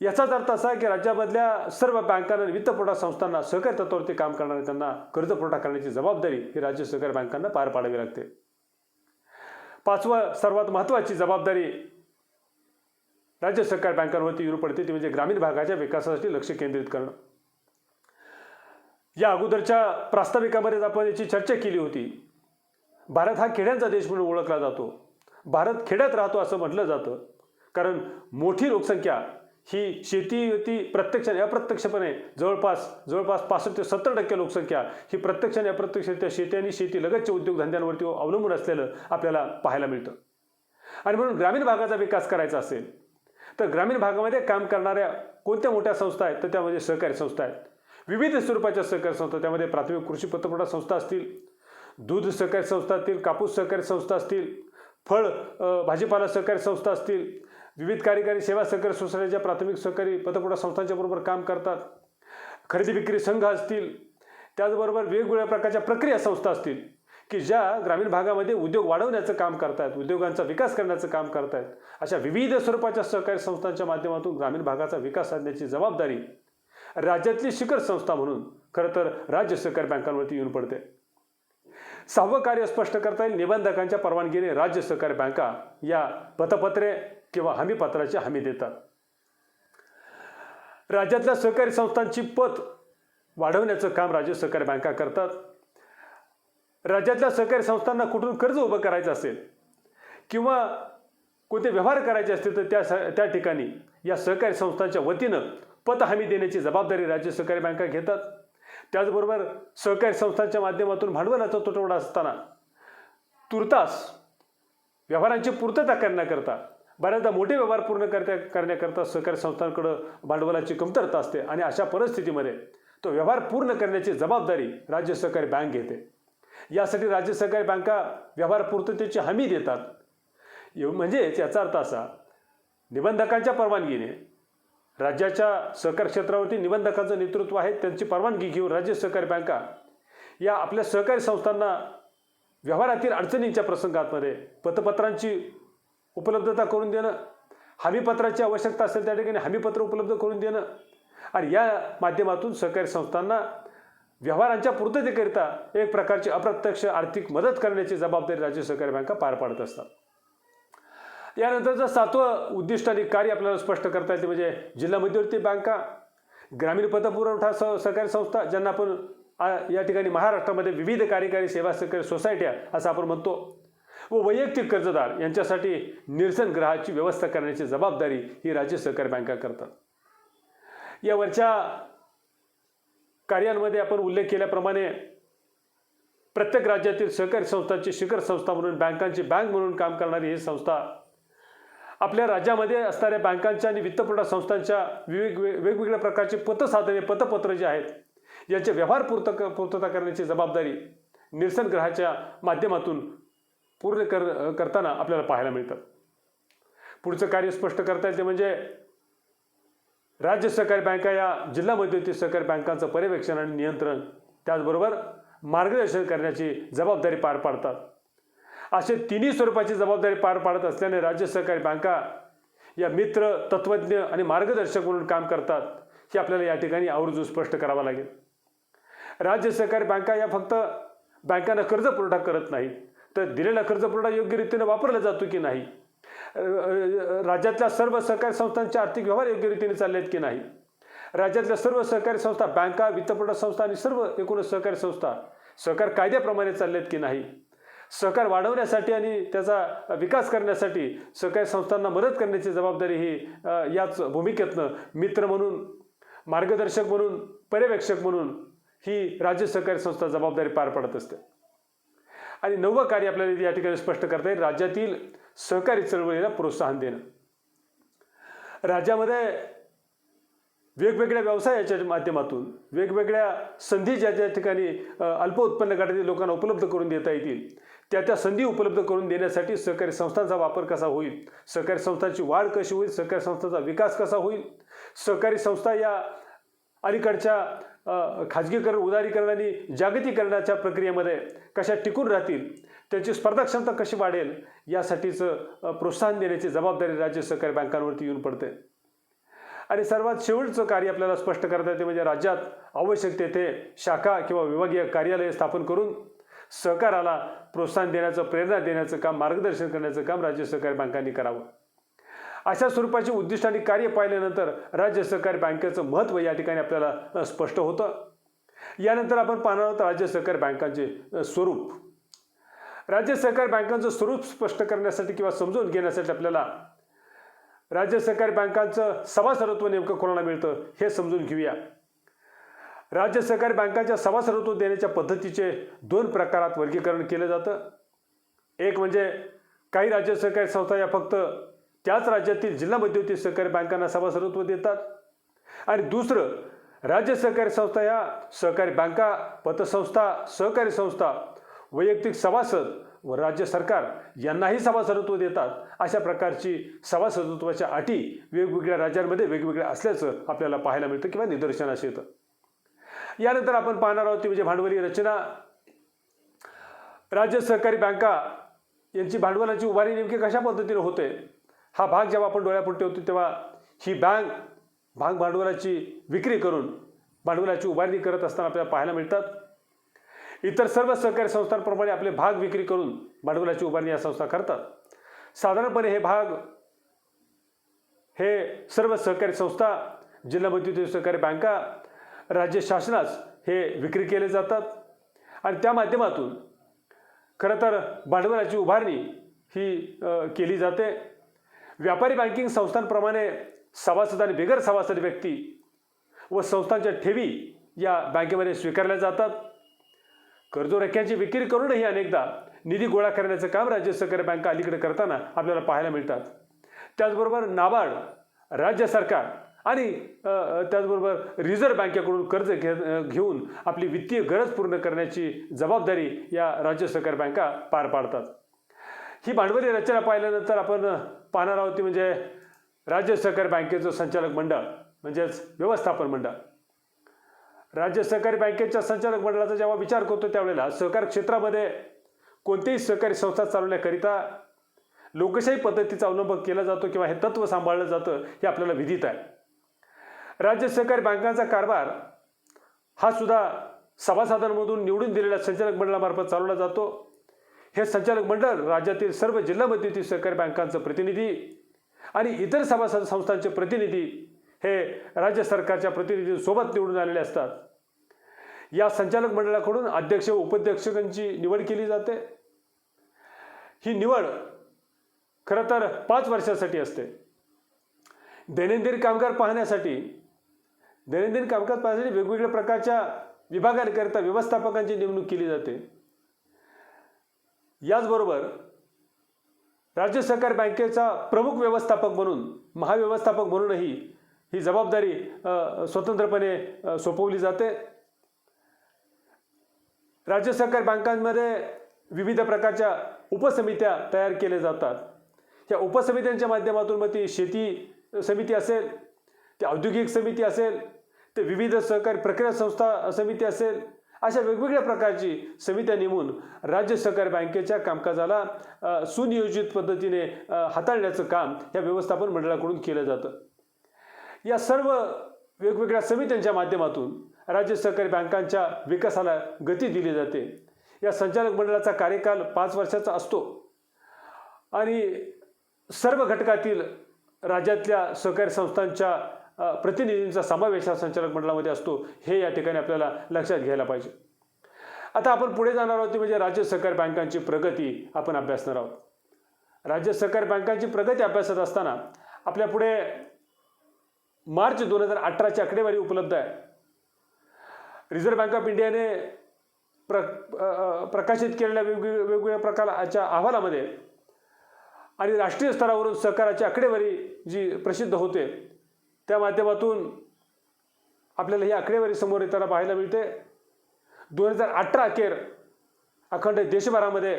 याचाच अर्थ असा की राज्यामधल्या सर्व बँकांना वित्तपुरवठा संस्थांना सहकारी तत्वावरती काम करणाऱ्या त्यांना कर्ज पुरवठा करण्याची जबाबदारी ही राज्य सहकारी बँकांना पार पाडावी लागते. पाचवं सर्वात महत्त्वाची जबाबदारी राज्य सहकारी बँकांवरती येऊन पडते ती म्हणजे ग्रामीण भागाच्या विकासासाठी लक्ष केंद्रित करणं. या अगोदरच्या प्रास्ताविकामध्येच आपण याची चर्चा केली होती. भारत हा खेड्यांचा देश म्हणून ओळखला जातो. भारत खेड्यात राहतो असं म्हटलं जातं, कारण मोठी लोकसंख्या ही शेतीवरती प्रत्यक्ष आणि अप्रत्यक्षपणे जवळपास 65 ते 70% लोकसंख्या ही प्रत्यक्ष आणि अप्रत्यक्षरित्या शेती आणि शेतीलगतच्या उद्योगधंद्यांवरती अवलंबून असलेलं आपल्याला पाहायला मिळतं. आणि म्हणून ग्रामीण भागाचा विकास करायचा असेल तर ग्रामीण भागामध्ये काम करणाऱ्या कोणत्या मोठ्या संस्था आहेत तर त्यामध्ये सहकारी संस्था आहेत. विविध स्वरूपाच्या सहकारी संस्था, त्यामध्ये प्राथमिक कृषी पतपुरवठा संस्था असतील, दूध सहकारी संस्था असतील, कापूस सहकारी संस्था असतील, फळ भाजीपाला सहकारी संस्था असतील, विविध कार्यकारी सेवा सहकारी सोसायटीच्या प्राथमिक सहकारी पतपुरवठा संस्थांच्या बरोबर काम करतात, खरेदी विक्री संघ असतील, त्याचबरोबर वेगवेगळ्या प्रकारच्या प्रक्रिया संस्था असतील. की ज्या ग्रामीण भागामध्ये उद्योग वाढवण्याचं काम करतायत, उद्योगांचा विकास करण्याचं काम करतायत, अशा विविध स्वरूपाच्या सहकारी संस्थांच्या माध्यमातून ग्रामीण भागाचा विकास साधण्याची जबाबदारी राज्यातली शिखर संस्था म्हणून खरं तर राज्य सहकारी बँकांवरती येऊन पडते. 6वं कार्य स्पष्ट करता येईल, निबंधकांच्या परवानगीने राज्य सहकारी बँका या पतपत्रे किंवा हमीपत्राची हमी देतात. राज्यातल्या सहकारी संस्थांची पत वाढवण्याचं काम राज्य सहकारी बँका करतात. राज्यातल्या सहकारी संस्थांना कुठून कर्ज उभं करायचं असेल किंवा कोणते व्यवहार करायचे असतील तर त्या ठिकाणी या सहकारी संस्थांच्या वतीनं पत हमी देण्याची जबाबदारी राज्य सहकारी बँका घेतात. त्याचबरोबर सहकारी संस्थांच्या माध्यमातून भांडवलाचा तुटवडा असताना तुर्तास व्यवहारांची पूर्तता करण्याकरता बऱ्याचदा मोठे व्यवहार पूर्ण करण्याकरता सहकारी संस्थांकडे भांडवलाची कमतरता असते आणि अशा परिस्थितीमध्ये तो व्यवहार पूर्ण करण्याची जबाबदारी राज्य सहकारी बँक घेते. यासाठी राज्य सहकारी बँका व्यवहार पूर्ततेची हमी देतात. म्हणजेच याचा अर्थ असा, निबंधकांच्या परवानगीने राज्याच्या सहकार क्षेत्रावरती निबंधकांचं नेतृत्व आहे, त्यांची परवानगी घेऊन राज्य सहकारी बँका या आपल्या सहकारी संस्थांना व्यवहारातील अडचणींच्या प्रसंगांमध्ये पतपत्रांची उपलब्धता करून देणं, हमीपत्राची आवश्यकता असेल त्या ठिकाणी हमीपत्र उपलब्ध करून देणं आणि या माध्यमातून सहकारी संस्थांना व्यवहारांच्या पूर्ततेकरिता एक प्रकारची अप्रत्यक्ष आर्थिक मदत करण्याची जबाबदारी राज्य सहकारी बँका पार पाडत असतात. यानंतरचं 7वं उद्दिष्ट आणि कार्य आपल्याला स्पष्ट करता येते म्हणजे जिल्हा मध्यवर्ती बँका, ग्रामीण पतपुरवठा सहकारी संस्था, ज्यांना आपण या ठिकाणी महाराष्ट्रामध्ये विविध कार्यकारी सेवा सहकारी सोसायट्या असं आपण म्हणतो, व वैयक्तिक कर्जदार यांच्यासाठी निरसन गृहाची व्यवस्था करण्याची जबाबदारी ही राज्य सहकारी बँका करतात. यावरच्या कार्यांमध्ये आपण उल्लेख केल्याप्रमाणे प्रत्येक राज्यातील सहकारी संस्थांची शिखर संस्था म्हणून, बँकांची बँक म्हणून काम करणारी ही संस्था आपल्या राज्यामध्ये असणाऱ्या बँकांच्या आणि वित्तपुरवठा संस्थांच्या वेगवेगळ्या प्रकारची पतसाधने, पतपत्र जे आहेत यांचे व्यवहार पूर्तता करण्याची जबाबदारी निरसन गृहाच्या माध्यमातून पूर्ण करताना आपल्याला पाहायला मिळतं. पुढचं कार्य स्पष्ट करता येते म्हणजे राज्य सहकारी बँका या जिल्हा मध्यवर्ती सहकारी बँकांचं पर्यवेक्षण आणि नियंत्रण, त्याचबरोबर मार्गदर्शन करण्याची जबाबदारी पार पाडतात. असे तिन्ही स्वरूपाची जबाबदारी पार पाडत असल्याने राज्य सहकारी बँका या मित्र, तत्वज्ञ आणि मार्गदर्शक म्हणून काम करतात हे आपल्याला या ठिकाणी आवर्जून स्पष्ट करावं लागेल. राज्य सहकारी बँका या फक्त बँकांना कर्ज पुरवठा करत नाहीत, तर दिलेला कर्ज पुरवठा योग्य रीतीने वापरला जातो की नाही, राज्यातल्या सर्व सहकारी संस्थांचे आर्थिक व्यवहार योग्य रीतीने चालले आहेत की नाही, राज्यातल्या सर्व सहकारी संस्था, बँका, वित्तपुरवठा संस्था आणि सर्व एकूणच सहकारी संस्था सहकार कायद्याप्रमाणे चालले आहेत की नाही, सहकार वाढवण्यासाठी आणि त्याचा विकास करण्यासाठी सहकारी संस्थांना मदत करण्याची जबाबदारी ही याच भूमिकेतनं मित्र म्हणून, मार्गदर्शक म्हणून, पर्यवेक्षक म्हणून ही राज्य सहकारी संस्था जबाबदारी पार पाडत असते. आणि 9वं कार्य आपल्याला या ठिकाणी स्पष्ट करता येईल, राज्यातील सहकारी चळवळीला प्रोत्साहन देणं. राज्यामध्ये वेगवेगळ्या व्यवसायाच्या माध्यमातून वेगवेगळ्या संधी ज्या ठिकाणी अल्प उत्पन्न गटातील लोकांना उपलब्ध करून देता येतील त्या संधी उपलब्ध करून देण्यासाठी सहकारी संस्थांचा वापर कसा होईल, सहकारी संस्थांची वाढ कशी होईल, सहकारी संस्थांचा विकास कसा होईल, सहकारी संस्था या अलीकडच्या खाजगीकरण, उदारीकरण आणि जागतिकीकरणाच्या प्रक्रियेमध्ये कशा टिकून राहतील, त्यांची स्पर्धा क्षमता कशी वाढेल यासाठीचं प्रोत्साहन देण्याची जबाबदारी राज्य सहकारी बँकांवरती येऊन पडते. आणि सर्वात शेवटचं कार्य आपल्याला स्पष्ट करता येते म्हणजे राज्यात आवश्यक तेथे शाखा किंवा विभागीय कार्यालय स्थापन करून सहकाराला प्रोत्साहन देण्याचं, प्रेरणा देण्याचं काम, मार्गदर्शन करण्याचं काम राज्य सहकारी बँकांनी करावं. अशा स्वरूपाची उद्दिष्ट आणि कार्य पाहिल्यानंतर राज्य सहकारी बँकेचं महत्त्व या ठिकाणी आपल्याला स्पष्ट होतं. यानंतर आपण पाहणार आहोत राज्य सहकारी बँकांचे स्वरूप. राज्य सहकारी बँकांचं स्वरूप स्पष्ट करण्यासाठी किंवा समजून घेण्यासाठी आपल्याला राज्य सहकारी बँकांचं सभासदत्व नेमकं कोणाला मिळतं हे समजून घेऊया. राज्य सहकारी बँकांच्या सभासदत्व देण्याच्या पद्धतीचे 2 प्रकारात वर्गीकरण केलं जातं. एक म्हणजे काही राज्य सहकारी संस्था या फक्त त्याच राज्यातील जिल्हा मध्यवर्ती सहकारी बँकांना सभासदत्व देतात आणि दुसरं राज्य सहकारी संस्था या सहकारी बँका, पतसंस्था, सहकारी संस्था, वैयक्तिक सभासद व राज्य सरकार यांनाही सभासदत्व देतात. अशा प्रकारची सभासदत्वाच्या अटी वेगवेगळ्या राज्यांमध्ये वेगवेगळ्या असल्याचं आपल्याला पाहायला मिळतं किंवा निदर्शनास येतं. यानंतर आपण पाहणार आहोत ती म्हणजे भांडवली रचना. राज्य सहकारी बँका यांची भांडवलाची उभारणी नेमकी कशा पद्धतीने होते, हा भाग जेव्हा आपण डोळ्यापुढे ठेवतो तेव्हा ही बँक भाग भांडवलाची विक्री करून भांडवलाची उभारणी करत असताना आपल्याला पाहायला मिळतात. इतर सर्व सहकारी संस्थांप्रमाणे आपले भाग विक्री करून भांडवलाची उभारणी या संस्था करतात. साधारणपणे हे सर्व सहकारी संस्था, जिल्हा मध्यवर्ती सहकारी बँका, राज्य शासनास हे विक्री केले जातात आणि त्या माध्यमातून खरं तर भांडवलाची उभारणी ही केली जाते. व्यापारी बँकिंग संस्थांप्रमाणे सभासद आणि बिगर सभासद व्यक्ती व संस्थांच्या ठेवी या बँकेमध्ये स्वीकारल्या जातात. कर्जरोख्यांची विक्री करूनही अनेकदा निधी गोळा करण्याचं काम राज्य सहकारी बँका अलीकडे करताना आपल्याला पाहायला मिळतात. त्याचबरोबर नाबार्ड, राज्य सरकार आणि त्याचबरोबर रिझर्व्ह बँकेकडून कर्ज घेऊन आपली वित्तीय गरज पूर्ण करण्याची जबाबदारी या राज्य सहकारी बँका पार पाडतात. ही भांडवली रचना पाहिल्यानंतर आपण पाहणार आहोत ती म्हणजे राज्य सहकारी बँकेचं संचालक मंडळ म्हणजेच व्यवस्थापन मंडळ. राज्य सहकारी बँकेच्या संचालक मंडळाचा जेव्हा विचार करतो त्यावेळेला सहकार क्षेत्रामध्ये कोणतीही सहकारी संस्था चालवण्याकरिता लोकशाही पद्धतीचा अवलंब केला जातो किंवा हे तत्त्व सांभाळलं जातं हे आपल्याला विदित आहे. राज्य सहकारी बँकांचा कारभार हा सुद्धा सभासदांमधून निवडून दिलेल्या संचालक मंडळामार्फत चालवला जातो. हे संचालक मंडळ राज्यातील सर्व जिल्हा मध्यवर्ती सहकारी बँकांचं प्रतिनिधी आणि इतर सभासद संस्थांचे प्रतिनिधी हे राज्य सरकारच्या प्रतिनिधींसोबत निवडून आलेले असतात. या संचालक मंडळाकडून अध्यक्ष व उपाध्यक्षांची निवड केली जाते. ही निवड खरं तर 5 वर्षासाठी असते. दैनंदिन कामकाज पाहण्यासाठी वेगवेगळ्या प्रकारच्या विभागांकरिता व्यवस्थापकांची नेमणूक केली जाते. याचबरोबर राज्य सहकारी बँकेचा प्रमुख व्यवस्थापक म्हणून, महाव्यवस्थापक म्हणूनही ही जबाबदारी स्वतंत्रपणे सोपवली जाते. राज्य सहकारी बँकांमध्ये विविध प्रकारच्या उपसमित्या तयार केल्या जातात. या उपसमित्यांच्या माध्यमातून मग ती शेती समिती असेल, ते औद्योगिक समिती असेल, ते विविध सहकारी प्रक्रिया संस्था समिती असेल, अशा वेगवेगळ्या प्रकारची समित्या नेमून राज्य सहकारी बँकेच्या कामकाजाला सुनियोजित पद्धतीने हाताळण्याचं काम या व्यवस्थापन मंडळाकडून केलं जातं. या सर्व वेगवेगळ्या समित्यांच्या माध्यमातून राज्य सहकारी बँकांच्या विकासाला गती दिली जाते. या संचालक मंडळाचा कार्यकाल 5 वर्षाचा असतो आणि सर्व घटकातील राज्यातल्या सहकारी संस्थांच्या प्रतिनिधींचा समावेश हा संचालक मंडळामध्ये असतो. हे या ठिकाणी आपल्याला लक्षात घ्यायला पाहिजे. आता आपण पुढे जाणार आहोत म्हणजे राज्य सहकारी बँकांची प्रगती आपण अभ्यासणार आहोत. राज्य सहकारी बँकांची प्रगती अभ्यासत असताना आपल्या पुढे मार्च 2018ची आकडेवारी उपलब्ध आहे. रिझर्व्ह बँक ऑफ इंडियाने प्रकाशित केलेल्या वेगवेगळ्या प्रकारच्या अहवालामध्ये आणि राष्ट्रीय स्तरावरून सहकाराची आकडेवारी जी प्रसिद्ध होते त्या माध्यमातून आपल्याला ही आकडेवारी समोर येताना पाहायला मिळते. 2018 अखेर अखंड देशभरामध्ये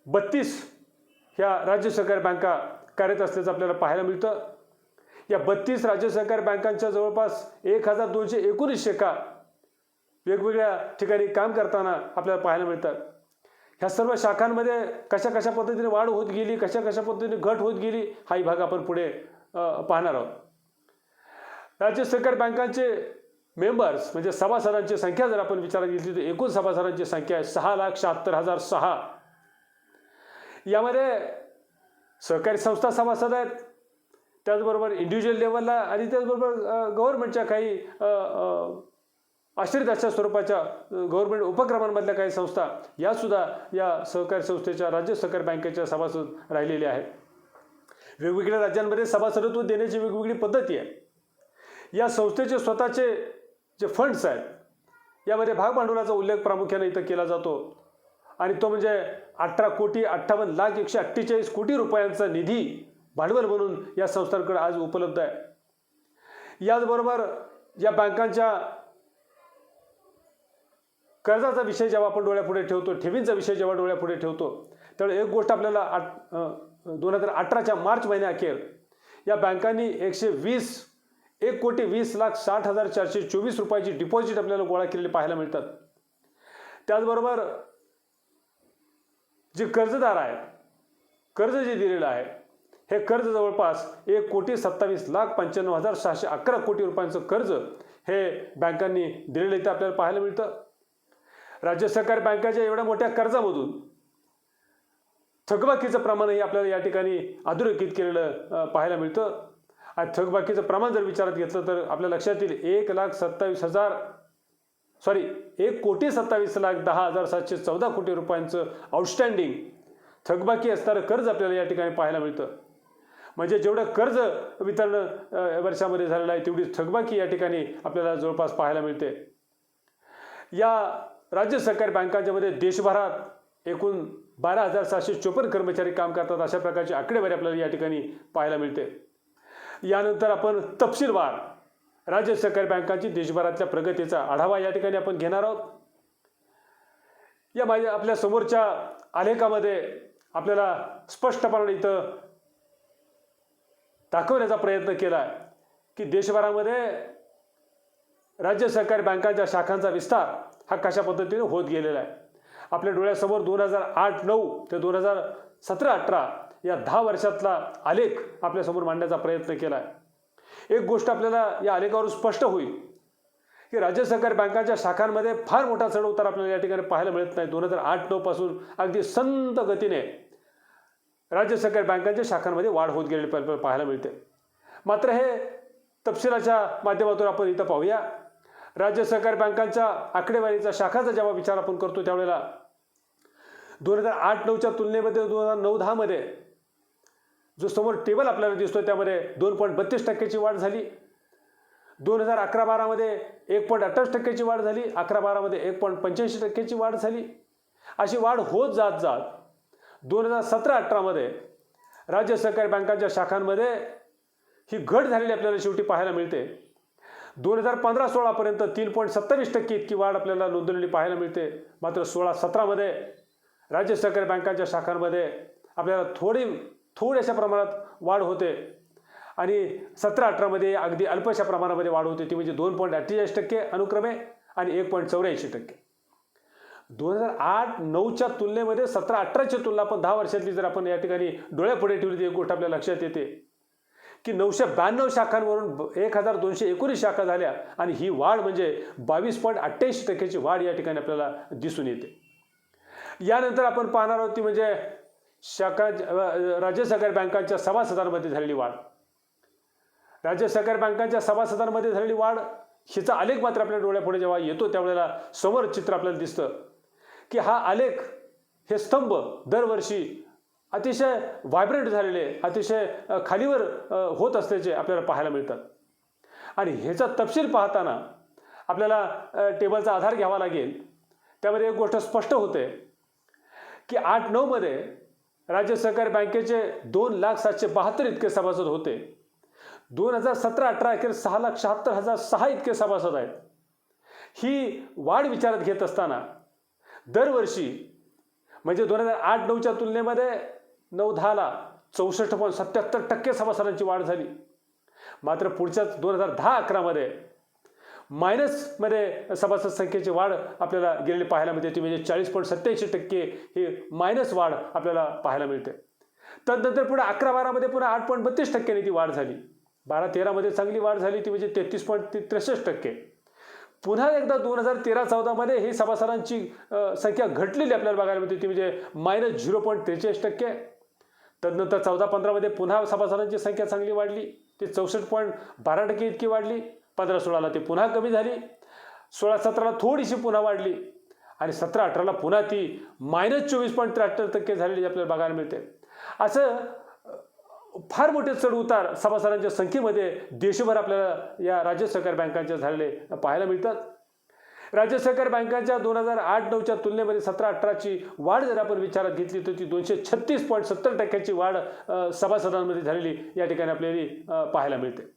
32 ह्या राज्य सहकारी बँका कार्यरत असल्याचं आपल्याला पाहायला मिळतं. या 32 राज्य सहकारी बँकांच्या जवळपास 1219 शाखा वेगवेगळ्या ठिकाणी काम करताना आपल्याला पाहायला मिळतात. ह्या सर्व शाखांमध्ये कशा पद्धतीने वाढ होत गेली, कशा पद्धतीने घट होत गेली, हाही भाग आपण पुढे पाहणार आहोत. राज्य सहकारी बँकांचे मेंबर्स म्हणजे सभासदांची संख्या जर आपण विचारात घेतली तर एकूण सभासदांची संख्या आहे 6,76,006. यामध्ये सहकारी संस्था सभासद आहेत, त्याचबरोबर इंडिव्हिज्युअल लेवलला आणि त्याचबरोबर गव्हर्नमेंटच्या काही आश्रित अशा स्वरूपाच्या गव्हर्नमेंट उपक्रमांमधल्या काही संस्था यासुद्धा या सहकारी संस्थेच्या राज्य सहकारी बँकेच्या सभासद राहिलेल्या आहेत. वेगवेगळ्या राज्यांमध्ये सभासदत्व देण्याची वेगवेगळी पद्धती आहे. या संस्थेचे स्वतःचे जे फंड्स आहेत यामध्ये भागभांडवलाचा उल्लेख प्रामुख्याने इथं केला जातो आणि तो म्हणजे 18,58,148 कोटी रुपयांचा निधी भांडवल म्हणून या संस्थांकडे आज उपलब्ध आहे. याचबरोबर या बँकांच्या कर्जाचा विषय जेव्हा आपण डोळ्यापुढे ठेवतो, ठेवींचा विषय जेव्हा डोळ्यापुढे ठेवतो त्यावेळी एक गोष्ट आपल्याला 2018च्या मार्च महिन्याअखेर या बँकांनी 1,20,60,60,424 रुपयाची डिपॉझिट आपल्याला गोळा केलेले पाहायला मिळतात. त्याचबरोबर जे कर्जदार आहेत, कर्ज जे दिलेलं आहे, हे कर्ज जवळपास 1,27,95,611 कोटी रुपयांचं कर्ज हे बँकांनी दिलेलं इथं आपल्याला पाहायला मिळतं. राज्य सहकारी बँकाच्या एवढ्या मोठ्या कर्जामधून थकबाकीचं प्रमाणही आपल्याला या ठिकाणी अधोरेखित केलेलं पाहायला मिळतं. आणि थकबाकीचं प्रमाण जर विचारात घेतलं तर आपल्या लक्षात येईल 1,27,10,714 कोटी रुपयांचं आउटस्टँडिंग थकबाकी असणारं कर्ज आपल्याला या ठिकाणी पाहायला मिळतं. म्हणजे जेवढं कर्ज वितरण वर्षामध्ये झालेलं आहे तेवढी थकबाकी या ठिकाणी आपल्याला जवळपास पाहायला मिळते. या राज्य सहकारी बँकांच्या मध्ये देशभरात एकूण 12,754 कर्मचारी काम करतात. अशा प्रकारची आकडेवारी आपल्याला या ठिकाणी पाहायला मिळते. यानंतर आपण तपशीलवार राज्य सहकारी बँकांची देशभरातल्या प्रगतीचा आढावा या ठिकाणी आपण घेणार आहोत. या आपल्या समोरच्या आलेखामध्ये आपल्याला स्पष्टपणे इथं दाखवण्याचा प्रयत्न केला आहे की देशभरामध्ये राज्य सहकारी बँकांच्या शाखांचा विस्तार हा कशा पद्धतीने होत गेलेला आहे. आपल्या डोळ्यासमोर 2008-09 ते 2017-18 या 10 वर्षातला आलेख आपल्यासमोर मांडण्याचा प्रयत्न केला आहे. एक गोष्ट आपल्याला या आलेखावरून स्पष्ट होईल की राज्य सहकारी बँकांच्या शाखांमध्ये फार मोठा चढउतार आपल्याला या ठिकाणी पाहायला मिळत नाही. 2008-09 पासून अगदी संत गतीने राज्य सहकारी बँकांच्या शाखांमध्ये वाढ होत गेलेली पाहायला मिळते. मात्र हे तपशिलाच्या माध्यमातून आपण इथं पाहूया. राज्य सहकारी बँकांच्या आकडेवारीचा शाखाचा जेव्हा विचार आपण करतो त्यावेळेला 2008-09च्या तुलनेमध्ये 2009-10 मध्ये जो समोर टेबल आपल्याला दिसतो त्यामध्ये 2.32% वाढ झाली. 2011-12 मध्ये 1.28% वाढ झाली. 11-12 मध्ये 1.85% वाढ झाली. अशी वाढ होत जात 2017-18 मध्ये राज्य सहकारी बँकांच्या शाखांमध्ये ही घट झालेली आपल्याला शेवटी पाहायला मिळते. 2015-16 पर्यंत 3.27% इतकी वाढ आपल्याला नोंदवलेली पाहायला मिळते. मात्र 16-17 मध्ये राज्य सहकारी बँकांच्या शाखांमध्ये आपल्याला थोड्याशा प्रमाणात वाढ होते आणि 17-18 मध्ये अगदी अल्पशा प्रमाणामध्ये वाढ होते. ती म्हणजे 2.48% अनुक्रमे आणि 1.84%. 2008-09च्या तुलनेमध्ये 17-18ची तुलना आपण 10 वर्षातली जर आपण या ठिकाणी डोळ्यापुढे ठेवली तर एक गोष्ट आपल्या लक्षात येते की 992 शाखांवरून 1,219 शाखा झाल्या आणि ही वाढ म्हणजे 22.88% वाढ या ठिकाणी आपल्याला दिसून येते. यानंतर आपण पाहणार आहोत ती म्हणजे राज्य सहकारी बँकांच्या सभासदांमध्ये झालेली वाढ. राज्य सहकारी बँकांच्या सभासदांमध्ये झालेली वाढ हिचा आलेख मात्र आपल्या डोळ्यापुढे जेव्हा येतो त्यावेळेला समोर चित्र आपल्याला दिसतं की हा आलेख हे स्तंभ दरवर्षी अतिशय व्हायब्रंट झालेले, अतिशय खालीवर होत असल्याचे आपल्याला पाहायला मिळतात. आणि ह्याचा तपशील पाहताना आपल्याला टेबलचा आधार घ्यावा लागेल. त्यामध्ये एक गोष्ट स्पष्ट होते की 8-9 मध्ये राज्य सहकारी बँकेचे 2,07,72 इतके सभासद होते. 2017-18 अखेर 6,76,006 इतके सभासद आहेत. ही वाढ विचारात घेत असताना दरवर्षी म्हणजे 2008-09च्या तुलनेमध्ये 9-10ला 64.77% सभासदांची वाढ झाली. मात्र पुढच्याच 2010-11 मध्ये मायनसमध्ये सभासद संख्येची वाढ आपल्याला गेलेली पाहायला मिळते. ती म्हणजे 40.87% ही मायनस वाढ आपल्याला पाहायला मिळते. तदनंतर पुढे 11-12 मध्ये पुन्हा 8.32% ती वाढ झाली. 12-13 मध्ये चांगली वाढ झाली ती म्हणजे 33.63%. पुन्हा एकदा 2013-14 मध्ये ही सभासदांची संख्या घटलेली आपल्याला बघायला मिळते. ती म्हणजे -0.43%. तदनंतर 14-15 मध्ये पुन्हा सभासदांची संख्या चांगली वाढली. ती 64.12% इतकी वाढली. 15-16ला ती पुन्हा कमी झाली. 16-17ला थोडीशी पुन्हा वाढली आणि 17-18ला पुन्हा ती -24.73% झालेली आपल्याला बघायला मिळते. असं फार मोठे चढ उतार सभासदांच्या संख्येमध्ये देशभर आपल्याला या राज्य सहकारी बँकांच्या झालेले पाहायला मिळतात. राज्य सहकारी बँकांच्या 2008-09च्या तुलनेमध्ये 17-18ची वाढ जर आपण विचारात घेतली तर ती 236.70% वाढ सभासदांमध्ये झालेली या ठिकाणी आपल्याला पाहायला मिळते.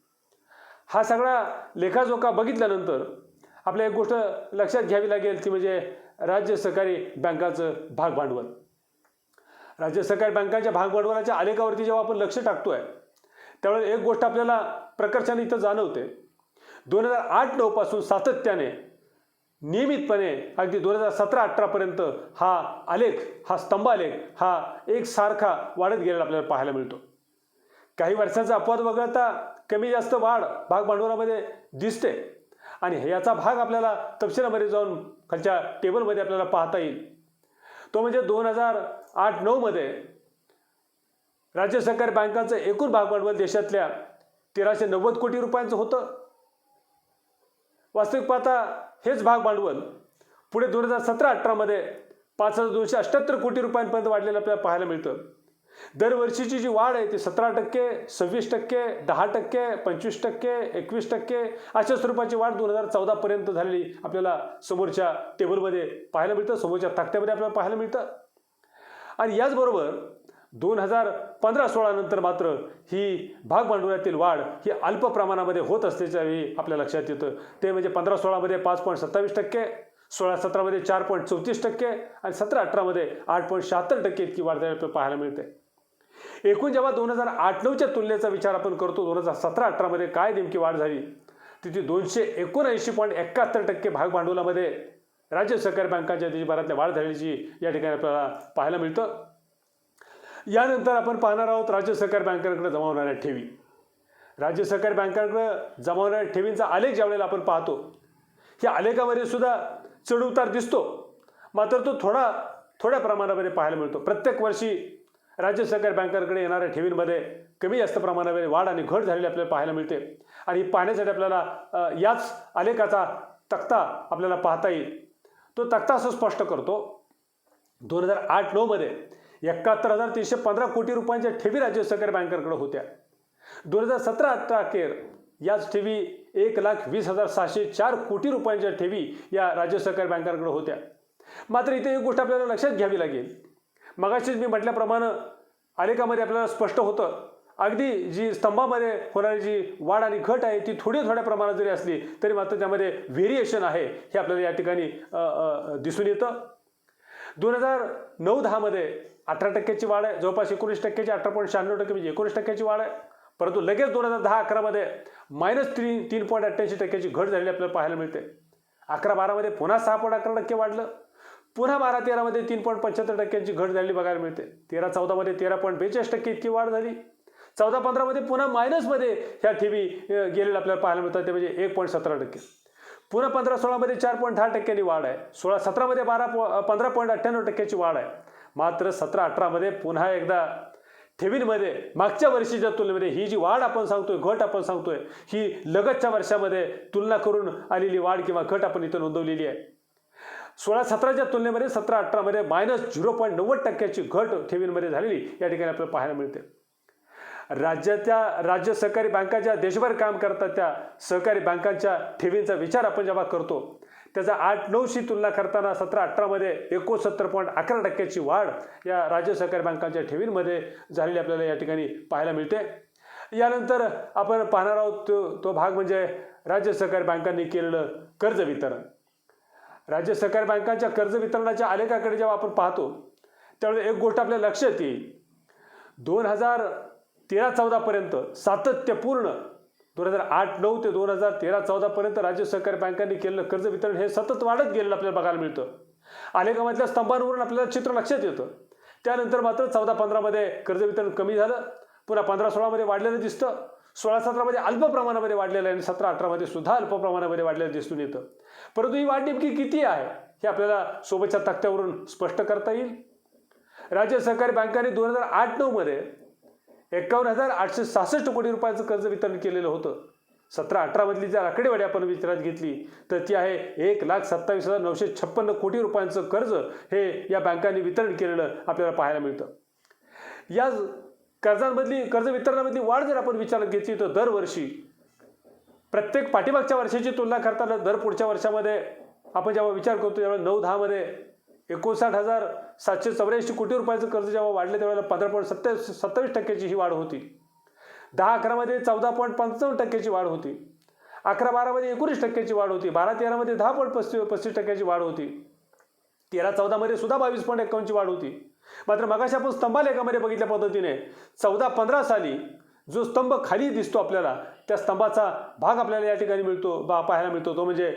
हा सगळा लेखाजोखा बघितल्यानंतर आपल्याला एक गोष्ट लक्षात घ्यावी लागेल ती म्हणजे राज्य सहकारी बँकांचं भागभांडवल. राज्य सहकारी बँकांच्या भागभांडवलाच्या आलेखावरती जेव्हा आपण लक्ष टाकतोय त्यावेळेस एक गोष्ट आपल्याला प्रकर्षाने इथं जाणवते. 2008-09 पासून सातत्याने नियमितपणे अगदी 2017-18 पर्यंत हा आलेख, हा स्तंभ आलेख हा एकसारखा वाढत गेलेला आपल्याला पाहायला मिळतो. काही वर्षांचा अपवाद वगळता कमी जास्त वाढ भाग भांडवलामध्ये दिसते आणि याचा भाग आपल्याला तपशिलामध्ये जाऊन खालच्या टेबलमध्ये आपल्याला पाहता येईल. तो म्हणजे 2008-9 मध्ये राज्य सहकारी बँकांचं एकूण भाग भांडवल देशातल्या 1390 कोटी रुपयांचं होतं. वास्तविक पाहता हेच भाग भांडवल पुढे 2017-18 मध्ये 5278 कोटी रुपयांपर्यंत वाढलेलं आपल्याला पाहायला मिळतं. दरवर्षीची जी वाढ आहे ती 17%, 26%, 10%, 25%, 21% अशा स्वरूपाची वाढ 2014 पर्यंत झालेली आपल्याला समोरच्या टेबलमध्ये पाहायला मिळतं, समोरच्या तक्त्यामध्ये आपल्याला पाहायला मिळतं. आणि याचबरोबर 2015-16 नंतर मात्र ही भाग भांडवलातील वाढ ही अल्प प्रमाणामध्ये होत असल्याच्या वेळी आपल्या लक्षात येतं. ते म्हणजे 15-16 मध्ये 5.27%, 16-17 मध्ये 4.34% आणि 17-18 मध्ये 8.76% इतकी वाढ झालेली आपल्याला पाहायला मिळते. एकूण जेव्हा 2008-9च्या तुलनेचा विचार आपण करतो 2017-18 मध्ये काय नेमकी वाढ झाली ती 279.71% भाग भांडवलामध्ये राज्य सहकारी बँकांच्या देशभरातल्या वाढ झालेली या ठिकाणी आपल्याला पाहायला मिळतं. यानंतर आपण पाहणार आहोत राज्य सहकारी बँकांकडे जमा होणाऱ्या ठेवी. राज्य सहकारी बँकांकडे जमा होणाऱ्या ठेवींचा आलेख ज्यावेळेला आपण पाहतो या आलेखामध्ये सुद्धा चढउतार दिसतो, मात्र तो थोड्या प्रमाणामध्ये पाहायला मिळतो. प्रत्येक वर्षी राज्य सहकारी बँकांकडे येणाऱ्या ठेवींमध्ये कमी जास्त प्रमाणामध्ये वाढ आणि घट झालेली आपल्याला पाहायला मिळते. आणि पाहण्यासाठी आपल्याला याच आलेखाचा तक्ता आपल्याला पाहता येईल. तो तक्ता असं स्पष्ट करतो 2008-9 मध्ये 71,315 कोटी रुपयांच्या ठेवी राज्य सहकारी बँकांकडे होत्या. 2017-18 अखेर याच ठेवी 1,20,704 कोटी रुपयांच्या ठेवी या राज्य सहकारी बँकांकडे होत्या. मात्र इथे एक गोष्ट आपल्याला लक्षात घ्यावी लागेल. मगाशीच मी म्हटल्याप्रमाणे आलेखामध्ये आपल्याला स्पष्ट होतं अगदी जी स्तंभामध्ये होणारी जी वाढ आणि घट आहे ती थोड्या प्रमाणात जरी असली तरी मात्र त्यामध्ये व्हेरिएशन आहे हे आपल्याला या ठिकाणी दिसून येतं. 2009-10 मध्ये 18% वाढ आहे, जवळपास 19%, 18.96% म्हणजे 19% वाढ आहे. परंतु लगेच 2010-11 मध्ये -3.88% घट झालेली आपल्याला पाहायला मिळते. 11-12 मध्ये पुन्हा 6.11% वाढलं, पुन्हा 12-13 मध्ये 3.75% घट झालेली बघायला मिळते. 13-14 मध्ये 13.42% इतकी वाढ झाली. 14-15 मध्ये पुन्हा मायनसमध्ये ह्या ठेवी गेलेल्या आपल्याला पाहायला मिळतात, ते म्हणजे 1.17%. पुन्हा 15-16 मध्ये 4.10% वाढ आहे. 16-17 मध्ये 15.98% वाढ आहे. मात्र 17-18 मध्ये पुन्हा एकदा ठेवींमध्ये मागच्या वर्षीच्या तुलनेमध्ये ही जी वाढ आपण सांगतोय, घट आपण सांगतोय, ही लगतच्या वर्षामध्ये तुलना करून आलेली वाढ किंवा घट आपण इथं नोंदवलेली आहे. 16-17च्या तुलनेमध्ये 17-18 मध्ये -0.90% घट ठेवींमध्ये झालेली या ठिकाणी आपल्याला पाहायला मिळते. राज्य सहकारी बँका ज्या देशभर काम करतात त्या सहकारी बँकांच्या ठेवींचा विचार आपण जेव्हा करतो त्याचा 8-9शी तुलना करताना 17-18 मध्ये 69.11% वाढ या राज्य सहकारी बँकांच्या ठेवींमध्ये झालेली आपल्याला या ठिकाणी पाहायला मिळते. यानंतर आपण पाहणार आहोत तो भाग म्हणजे राज्य सहकारी बँकांनी केलेलं कर्ज वितरण. राज्य सहकारी बँकांच्या कर्ज वितरणाच्या आलेखाकडे जेव्हा आपण पाहतो त्यावेळेस एक गोष्ट आपल्या लक्षात येईल. 2013-14 पर्यंत सातत्यपूर्ण 2008-9 ते 2013-14 पर्यंत राज्य सहकारी बँकांनी केलेलं कर्ज वितरण हे सतत वाढत गेलेलं आपल्याला बघायला मिळतं. आलेखामधल्या स्तंभांवरून आपल्याला चित्र लक्षात येतं. त्यानंतर मात्र 14-15 मध्ये कर्ज वितरण कमी झालं, पुन्हा 15-16 मध्ये वाढलेलं दिसतं, 16-17 मध्ये अल्प प्रमाणामध्ये वाढलेलं आहे आणि 17-18 मध्ये सुद्धा अल्प प्रमाणामध्ये वाढलेलं दिसून येतं. परंतु ही वाढ नेमकी किती आहे हे आपल्याला सोबतच्या तक्त्यावरून स्पष्ट करता येईल. राज्य सहकारी बँकांनी 2008-9 मध्ये 51,866 कोटी रुपयांचं कर्ज वितरण केलेलं होतं. 17-18 मधली जर आकडेवारी आपण विचारात घेतली तर ती आहे 1,27,956 कोटी रुपयांचं कर्ज हे या बँकांनी वितरण केलेलं आपल्याला पाहायला मिळतं. या कर्ज वितरणामधली वाढ जर आपण विचारात घेतली तर दरवर्षी प्रत्येक पाठीमागच्या वर्षाची तुलना करताना दर पुढच्या वर्षामध्ये आपण जेव्हा विचार करतो त्यावेळेस 9-10 मध्ये 59,784 कोटी रुपयाचं कर्ज जेव्हा वाढले त्यावेळेला 15.27% ही वाढ होती. 10-11 मध्ये 14.55% वाढ होती. 11-12 मध्ये 19% वाढ होती. 12-13 मध्ये 10.35% वाढ होती. 13-14 मध्ये सुद्धा 22.51 वाढ होती. मात्र मगाशी आपण स्तंभालेखामध्ये बघितल्या पद्धतीने 14-15 साली जो स्तंभ खाली दिसतो आपल्याला त्या स्तंभाचा भाग आपल्याला या ठिकाणी पाहायला मिळतो तो म्हणजे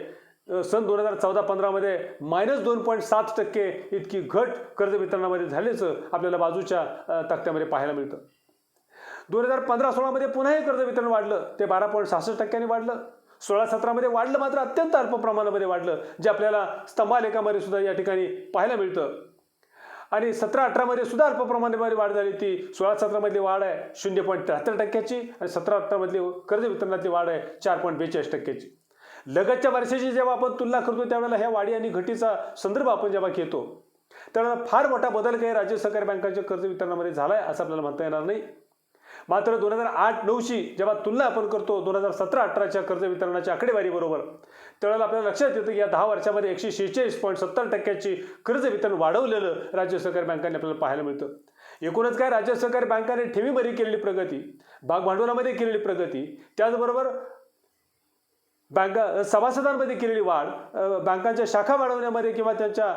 सन 2014-15मध्ये -2.7% इतकी घट कर्ज वितरणामध्ये झाल्याचं आपल्याला बाजूच्या तक्त्यामध्ये पाहायला मिळतं. 2015-16मध्ये पुन्हा हे कर्ज वितरण वाढलं, ते 12.66% वाढलं. 16-17मध्ये वाढलं, मात्र अत्यंत अल्प प्रमाणामध्ये वाढलं, जे आपल्याला स्तंभालेखामध्ये सुद्धा या ठिकाणी पाहायला मिळतं. आणि 17-18मध्ये सुद्धा अल्प प्रमाणामध्ये वाढ झाली. ती 16-17मधली वाढ आहे 0.73%ची आणि 17-18मधली कर्ज वितरणातली वाढ आहे 4.42%ची. लगतच्या वर्षाची जेव्हा आपण तुलना करतो त्यावेळेला ह्या वाढी आणि घटीचा संदर्भ आपण जेव्हा घेतो त्यावेळेला फार मोठा बदल काही राज्य सहकारी बँकांच्या कर्ज वितरणामध्ये झाला आहे असं आपल्याला म्हणता येणार नाही. मात्र 2008-9ची जेव्हा तुलना आपण करतो 2017-18च्या कर्ज वितरणाच्या आकडेवारी बरोबर, त्यावेळेला आपल्याला लक्षात येतं की या 10 वर्षामध्ये 146.70%ची कर्ज वितरण वाढवलेलं राज्य सहकारी बँकांनी आपल्याला पाहायला मिळतं. एकूणच काय, राज्य सहकारी बँकांनी ठेवीमध्ये केलेली प्रगती, भागभांडवलामध्ये केलेली प्रगती, त्याचबरोबर बँका सभासदांमध्ये केलेली वाढ, बँकांच्या शाखा वाढवण्यामध्ये किंवा त्यांच्या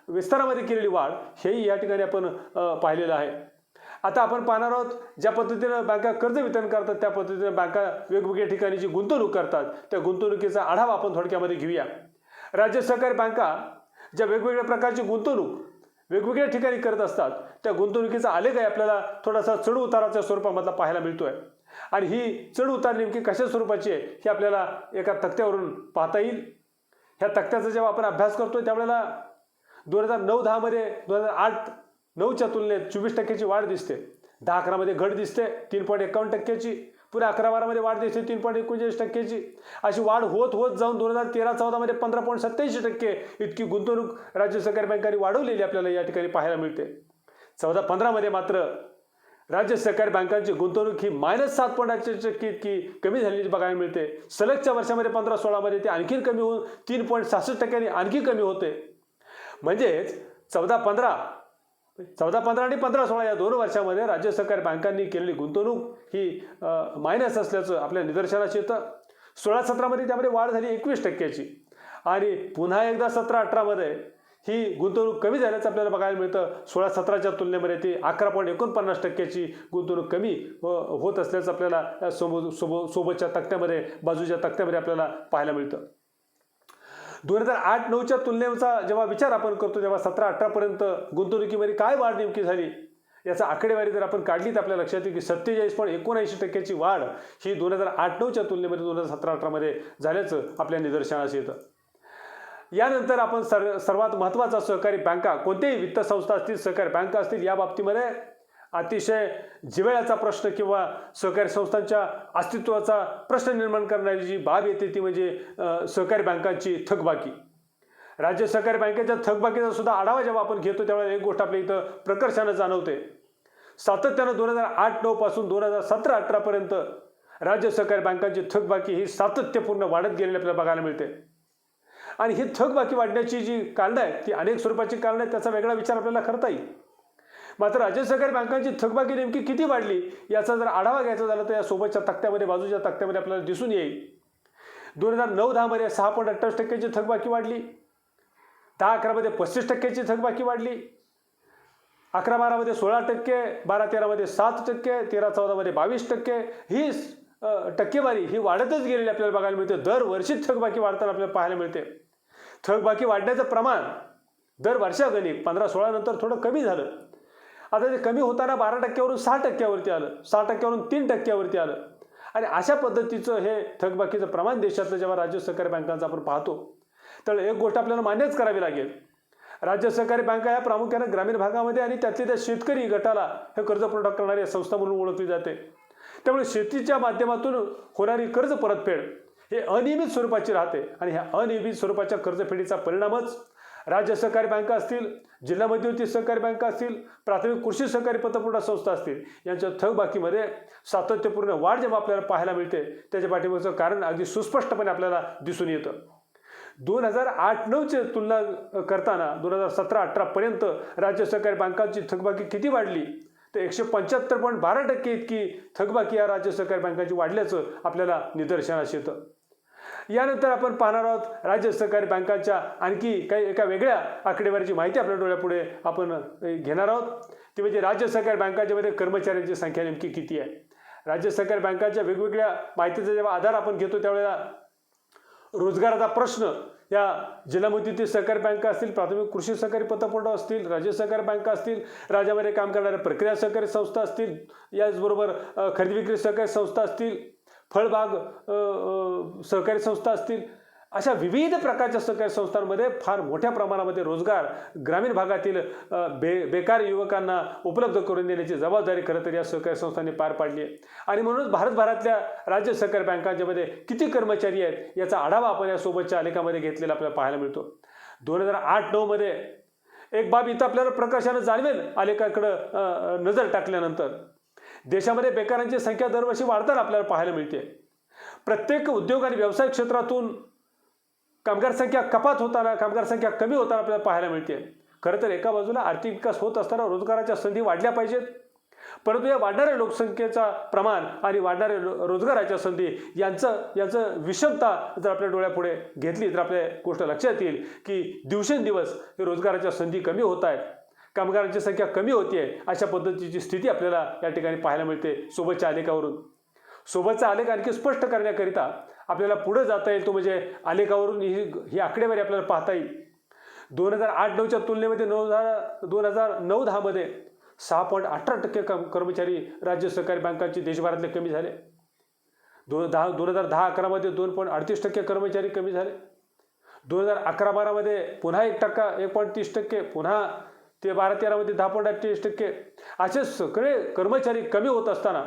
विस्तारामध्ये केलेली वाढ, हेही या ठिकाणी आपण पाहिलेलं आहे. आता आपण पाहणार आहोत ज्या पद्धतीनं बँका कर्ज वितरण करतात त्या पद्धतीनं बँका वेगवेगळ्या ठिकाणी जी गुंतवणूक करतात त्या गुंतवणुकीचा आढावा आपण थोडक्यामध्ये घेऊया. राज्य सहकारी बँका ज्या वेगवेगळ्या प्रकारची गुंतवणूक वेगवेगळ्या ठिकाणी करत असतात त्या गुंतवणुकीचा आलेख आहे आपल्याला थोडासा चढ उताराच्या स्वरूपामधला पाहायला मिळतोय. आणि ही चढ उतार नेमकी कशा स्वरूपाची आहे हे आपल्याला एका तक्त्यावरून पाहता येईल. ह्या तक्त्याचा जेव्हा आपण अभ्यास करतो त्यावेळेला 2009-10मध्ये 2008-9च्या तुलनेत 24%ची वाढ दिसते. 10-11मध्ये घट दिसते 3.51%ची, पुढे 11-12मध्ये वाढ दिसते 3.39%ची. अशी वाढ होत होत जाऊन 2013-14मध्ये 15.87% इतकी गुंतवणूक राज्य सहकारी बँकांनी वाढवलेली आपल्याला या ठिकाणी पाहायला मिळते. 14-15मध्ये मात्र राज्य सहकारी बँकांची गुंतवणूक ही -7.8% इतकी कमी झालेली बघायला मिळते. सलगच्या वर्षामध्ये 15-16मध्ये ती आणखी कमी होऊन 3.66% आणखी कमी होते. म्हणजेच 14-15 आणि 15-16 या 2 वर्षामध्ये राज्य सहकारी बँकांनी केलेली गुंतवणूक ही मायनस असल्याचं आपल्या निदर्शनास येतं. 16-17मध्ये त्यामध्ये वाढ झाली 21%ची आणि पुन्हा एकदा 17-18मध्ये ही गुंतवणूक कमी झाल्याचं आपल्याला बघायला मिळतं. 16-17च्या तुलनेमध्ये ती 11.49%ची गुंतवणूक कमी होत असल्याचं आपल्याला सोबतच्या तक्त्यामध्ये बाजूच्या तक्त्यामध्ये आपल्याला पाहायला मिळतं. 2008-9च्या तुलनेचा जेव्हा विचार आपण करतो तेव्हा 17-18पर्यंत गुंतवणुकीमध्ये काय वाढ नेमकी झाली याचा आकडेवारी जर आपण काढली तर आपल्या लक्षात येईल की 47.79%ची वाढ ही 2008-9च्या तुलनेमध्ये 2017-18मध्ये झाल्याचं आपल्या निदर्शनास येतं. यानंतर आपण सर्वात महत्त्वाचा सहकारी बँका कोणत्याही वित्त संस्था असतील सहकारी बँका असतील या बाबतीमध्ये अतिशय जिव्हाळ्याचा प्रश्न किंवा सहकारी संस्थांच्या अस्तित्वाचा प्रश्न निर्माण करणारी जी बाब येते ती म्हणजे सहकारी बँकांची थकबाकी. राज्य सहकारी बँकेच्या थकबाकीचा सुद्धा आढावा जेव्हा आपण घेतो त्यावेळेला एक गोष्ट आपल्या इथं प्रकर्षानं जाणवते. सातत्यानं 2008-9 पासून 2017-18पर्यंत राज्य सहकारी बँकांची थकबाकी ही सातत्यपूर्ण वाढत गेलेली आपल्याला बघायला मिळते. आणि ही थकबाकी वाढण्याची जी कारणं आहेत ती अनेक स्वरूपाची कारणं आहेत, त्याचा वेगळा विचार आपल्याला करता येईल. मात्र राज्य सहकारी बँकांची थकबाकी नेमकी किती वाढली याचा जर आढावा घ्यायचा झाला तर या सोबतच्या तक्त्यामध्ये बाजूच्या तक्त्यामध्ये आपल्याला दिसून येईल. 2009-10मध्ये 6.28%ची थकबाकी वाढली, 10-11मध्ये 35%ची थकबाकी वाढली, 11-12मध्ये 16%, 12-13मध्ये 7%, 13-14मध्ये 22%. ही टक्केवारी ही वाढतच गेलेली आपल्याला बघायला मिळते. दरवर्षी थकबाकी वाढताना आपल्याला पाहायला मिळते. थकबाकी वाढण्याचं प्रमाण दर वर्षागणिक 15-16 नंतर थोडं कमी झालं. आता ते कमी होताना 12%वरून 6%वरती आलं, 6%वरून 3%वरती आलं. आणि अशा पद्धतीचं हे थकबाकीचं प्रमाण देशातलं जेव्हा राज्य सहकारी बँकांचं आपण पाहतो तर एक गोष्ट आपल्याला मान्यच करावी लागेल. राज्य सहकारी बँका या प्रामुख्याने ग्रामीण भागामध्ये आणि त्यातल्या त्या शेतकरी गटाला हे कर्ज पुरवठा करणारी संस्था म्हणून ओळखली जाते. त्यामुळे शेतीच्या माध्यमातून होणारी कर्ज परतफेड हे अनियमित स्वरूपाची राहते आणि ह्या अनियमित स्वरूपाच्या कर्जफेडीचा परिणामच राज्य सहकारी बँका असतील, जिल्हा मध्यवर्ती सहकारी बँका असतील, प्राथमिक कृषी सहकारी पतपुरवठा संस्था असतील यांच्या थकबाकीमध्ये सातत्यपूर्ण वाढ जेव्हा आपल्याला पाहायला मिळते त्याच्या पाठीमागचं कारण अगदी सुस्पष्टपणे आपल्याला दिसून येतं. 2008-9ची तुलना करताना 2017-18 पर्यंत राज्य सहकारी बँकांची थकबाकी किती वाढली तर 175.12% इतकी थकबाकी या राज्य सहकारी बँकांची वाढल्याचं आपल्याला निदर्शनास येतं. यानंतर आपण पाहणार आहोत राज्य सहकारी बँकांच्या आणखी काही एका वेगळ्या आकडेवारीची माहिती आपल्या डोळ्यापुढे आपण घेणार आहोत. ती म्हणजे राज्य सहकारी बँकांच्या मध्ये कर्मचाऱ्यांची संख्या नेमकी किती आहे. राज्य सहकारी बँकांच्या वेगवेगळ्या माहितीचा जेव्हा आधार आपण घेतो त्यावेळेला रोजगाराचा प्रश्न या जिल्हा मध्यवर्ती सहकारी बँका असतील, प्राथमिक कृषी सहकारी पतपुरवठा असतील, राज्य सहकारी बँका असतील, राज्यामध्ये काम करणाऱ्या प्रक्रिया सहकारी संस्था असतील, याचबरोबर खरेदी विक्री सहकारी संस्था असतील, फळबाग सहकारी संस्था असतील, अशा विविध प्रकारच्या सहकारी संस्थांमध्ये फार मोठ्या प्रमाणामध्ये रोजगार ग्रामीण भागातील बेकार युवकांना उपलब्ध करून देण्याची जबाबदारी खरं तर या सहकारी संस्थांनी पार पाडली आहे. आणि म्हणूनच भारतभरातल्या राज्य सहकारी बँकांच्यामध्ये किती कर्मचारी आहेत याचा आढावा आपण या सोबतच्या आलेखामध्ये घेतलेला आपल्याला पाहायला मिळतो. 2008-9 मध्ये एक बाब इथं आपल्याला प्रकाशानं जाणवेल आलेखाकडं नजर टाकल्यानंतर. देशामध्ये बेकारांची संख्या दरवर्षी वाढताना आपल्याला पाहायला मिळते. प्रत्येक उद्योग आणि व्यवसाय क्षेत्रातून कामगार संख्या कपात होताना, कामगार संख्या कमी होताना आपल्याला पाहायला मिळते. खरं तर एका बाजूला आर्थिक विकास होत असताना रोजगाराच्या संधी वाढल्या पाहिजेत, परंतु या वाढणाऱ्या लोकसंख्येचा प्रमाण आणि वाढणाऱ्या रोजगाराच्या संधी यांचं विषमता जर आपल्या डोळ्यापुढे घेतली तर आपल्या गोष्ट लक्षात येईल की दिवसेंदिवस हे रोजगाराच्या संधी कमी होत आहेत, कामगारांची संख्या कमी होती आहे. अशा पद्धतीची स्थिती आपल्याला या ठिकाणी पाहायला मिळते सोबतच्या आलेखावरून. सोबतचा आलेख आणखी स्पष्ट करण्याकरिता आपल्याला पुढे जाता येईल तो म्हणजे आलेखावरून ही आकडेवारी आपल्याला पाहता येईल. 2008-9च्या तुलनेमध्ये 2009-10 मध्ये 6.18% कर्मचारी राज्य सहकारी बँकांचे देशभरातले कमी झाले. 2010-11 मध्ये 2.38% कर्मचारी कमी झाले. 2011-12 मध्ये पुन्हा 1.30%, पुन्हा ते 12-13 मध्ये 10.38%. असे सगळे कर्मचारी कमी होत असताना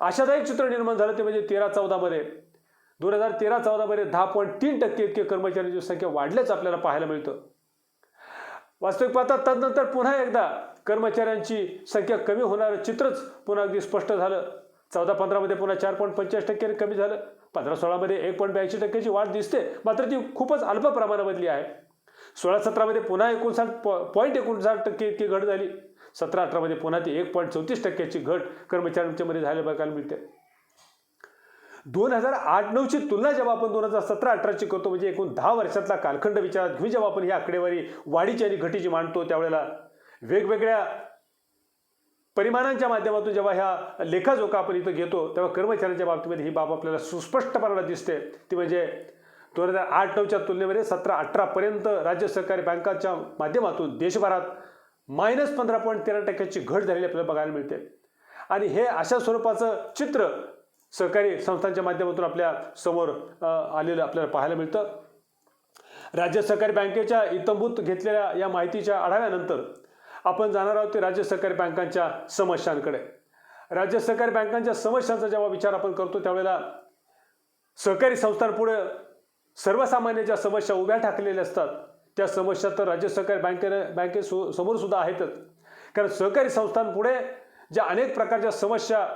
आशादायक चित्र निर्माण झालं ते म्हणजे 13-14 मध्ये 2013-14 मध्ये 10.3% इतके कर्मचाऱ्यांची संख्या वाढल्याचं आपल्याला पाहायला मिळतं. वास्तविक पाहता तदनंतर पुन्हा एकदा कर्मचाऱ्यांची संख्या कमी होणारं चित्रच पुन्हा अगदी स्पष्ट झालं. 14-15 मध्ये पुन्हा 4.85% कमी झालं. 15-16 मध्ये 1.82% वाढ दिसते, मात्र ती खूपच अल्प प्रमाणामधली आहे. 16-17 मध्ये पुन्हा 59.59% इतकी घट झाली. 17-18 मध्ये पुन्हा ती 1.34% घट कर्मचाऱ्यांच्या मध्ये झाल्या बघायला मिळते. 2008-9ची तुलना जेव्हा आपण 2017-18ची करतो म्हणजे एकूण 10 वर्षातला कालखंड विचारात घेऊन जेव्हा आपण ही आकडेवारी वाढीची आणि घटीची मांडतो त्यावेळेला वेगवेगळ्या परिमाणांच्या माध्यमातून जेव्हा ह्या लेखाजोखा आपण इथं घेतो तेव्हा कर्मचाऱ्यांच्या बाबतीमध्ये ही बाब आपल्याला सुस्पष्टपणे दिसते. ती म्हणजे 2008-9च्या तुलनेमध्ये 17-18 पर्यंत राज्य सहकारी बँकांच्या माध्यमातून देशभरात -15.13% घट झालेली आपल्याला बघायला मिळते. आणि हे अशा स्वरूपाचं चित्र सहकारी संस्थांच्या माध्यमातून आपल्या समोर आलेलं आपल्याला पाहायला मिळतं. राज्य सहकारी बँकेच्या इत्थंभूत घेतलेल्या या माहितीच्या आढाव्यानंतर आपण जाणार आहोत ते राज्य सहकारी बँकांच्या समस्यांकडे. राज्य सहकारी बँकांच्या समस्यांचा जेव्हा विचार आपण करतो त्यावेळेला सहकारी संस्थांपुढे सर्वसामान्य ज्या समस्या उभ्या ठाकलेल्या असतात त्या समस्या तर राज्य सहकारी बँकेसमोर सुद्धा आहेतच. कारण सहकारी संस्थांपुढे ज्या अनेक प्रकारच्या समस्या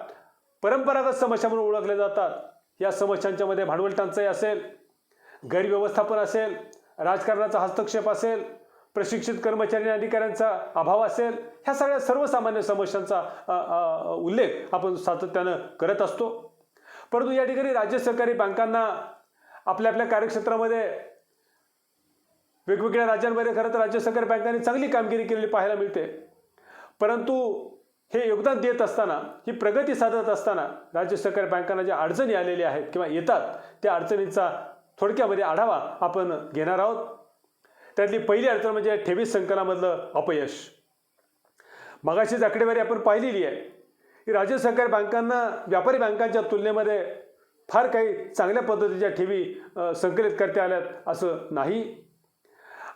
परंपरागत समस्या म्हणून ओळखल्या जातात, या समस्यांच्या मध्ये भांडवल टंचाई असेल, गैरव्यवस्थापन असेल, राजकारणाचा हस्तक्षेप असेल, प्रशिक्षित कर्मचारी आणि अधिकाऱ्यांचा अभाव असेल, ह्या सगळ्या सर्वसामान्य समस्यांचा उल्लेख आपण सातत्यानं करत असतो. परंतु या ठिकाणी राज्य सहकारी बँकांना आपल्या आपल्या कार्यक्षेत्रामध्ये वेगवेगळ्या राज्यांमध्ये खरं तर राज्य सहकारी बँकांनी चांगली कामगिरी केलेली पाहायला मिळते. परंतु हे योगदान देत असताना, ही प्रगती साधत असताना राज्य सहकारी बँकांना ज्या अडचणी आलेल्या आहेत किंवा येतात त्या अडचणींचा थोडक्यामध्ये आढावा आपण घेणार आहोत. त्यातली पहिली अडचण म्हणजे ठेवी संकलनामधलं अपयश. मगाशीच आकडेवारी आपण पाहिलेली आहे की राज्य सहकारी बँकांना व्यापारी बँकांच्या तुलनेमध्ये फार काही चांगल्या पद्धतीच्या ठेवी संकलित करता आल्यात असं नाही.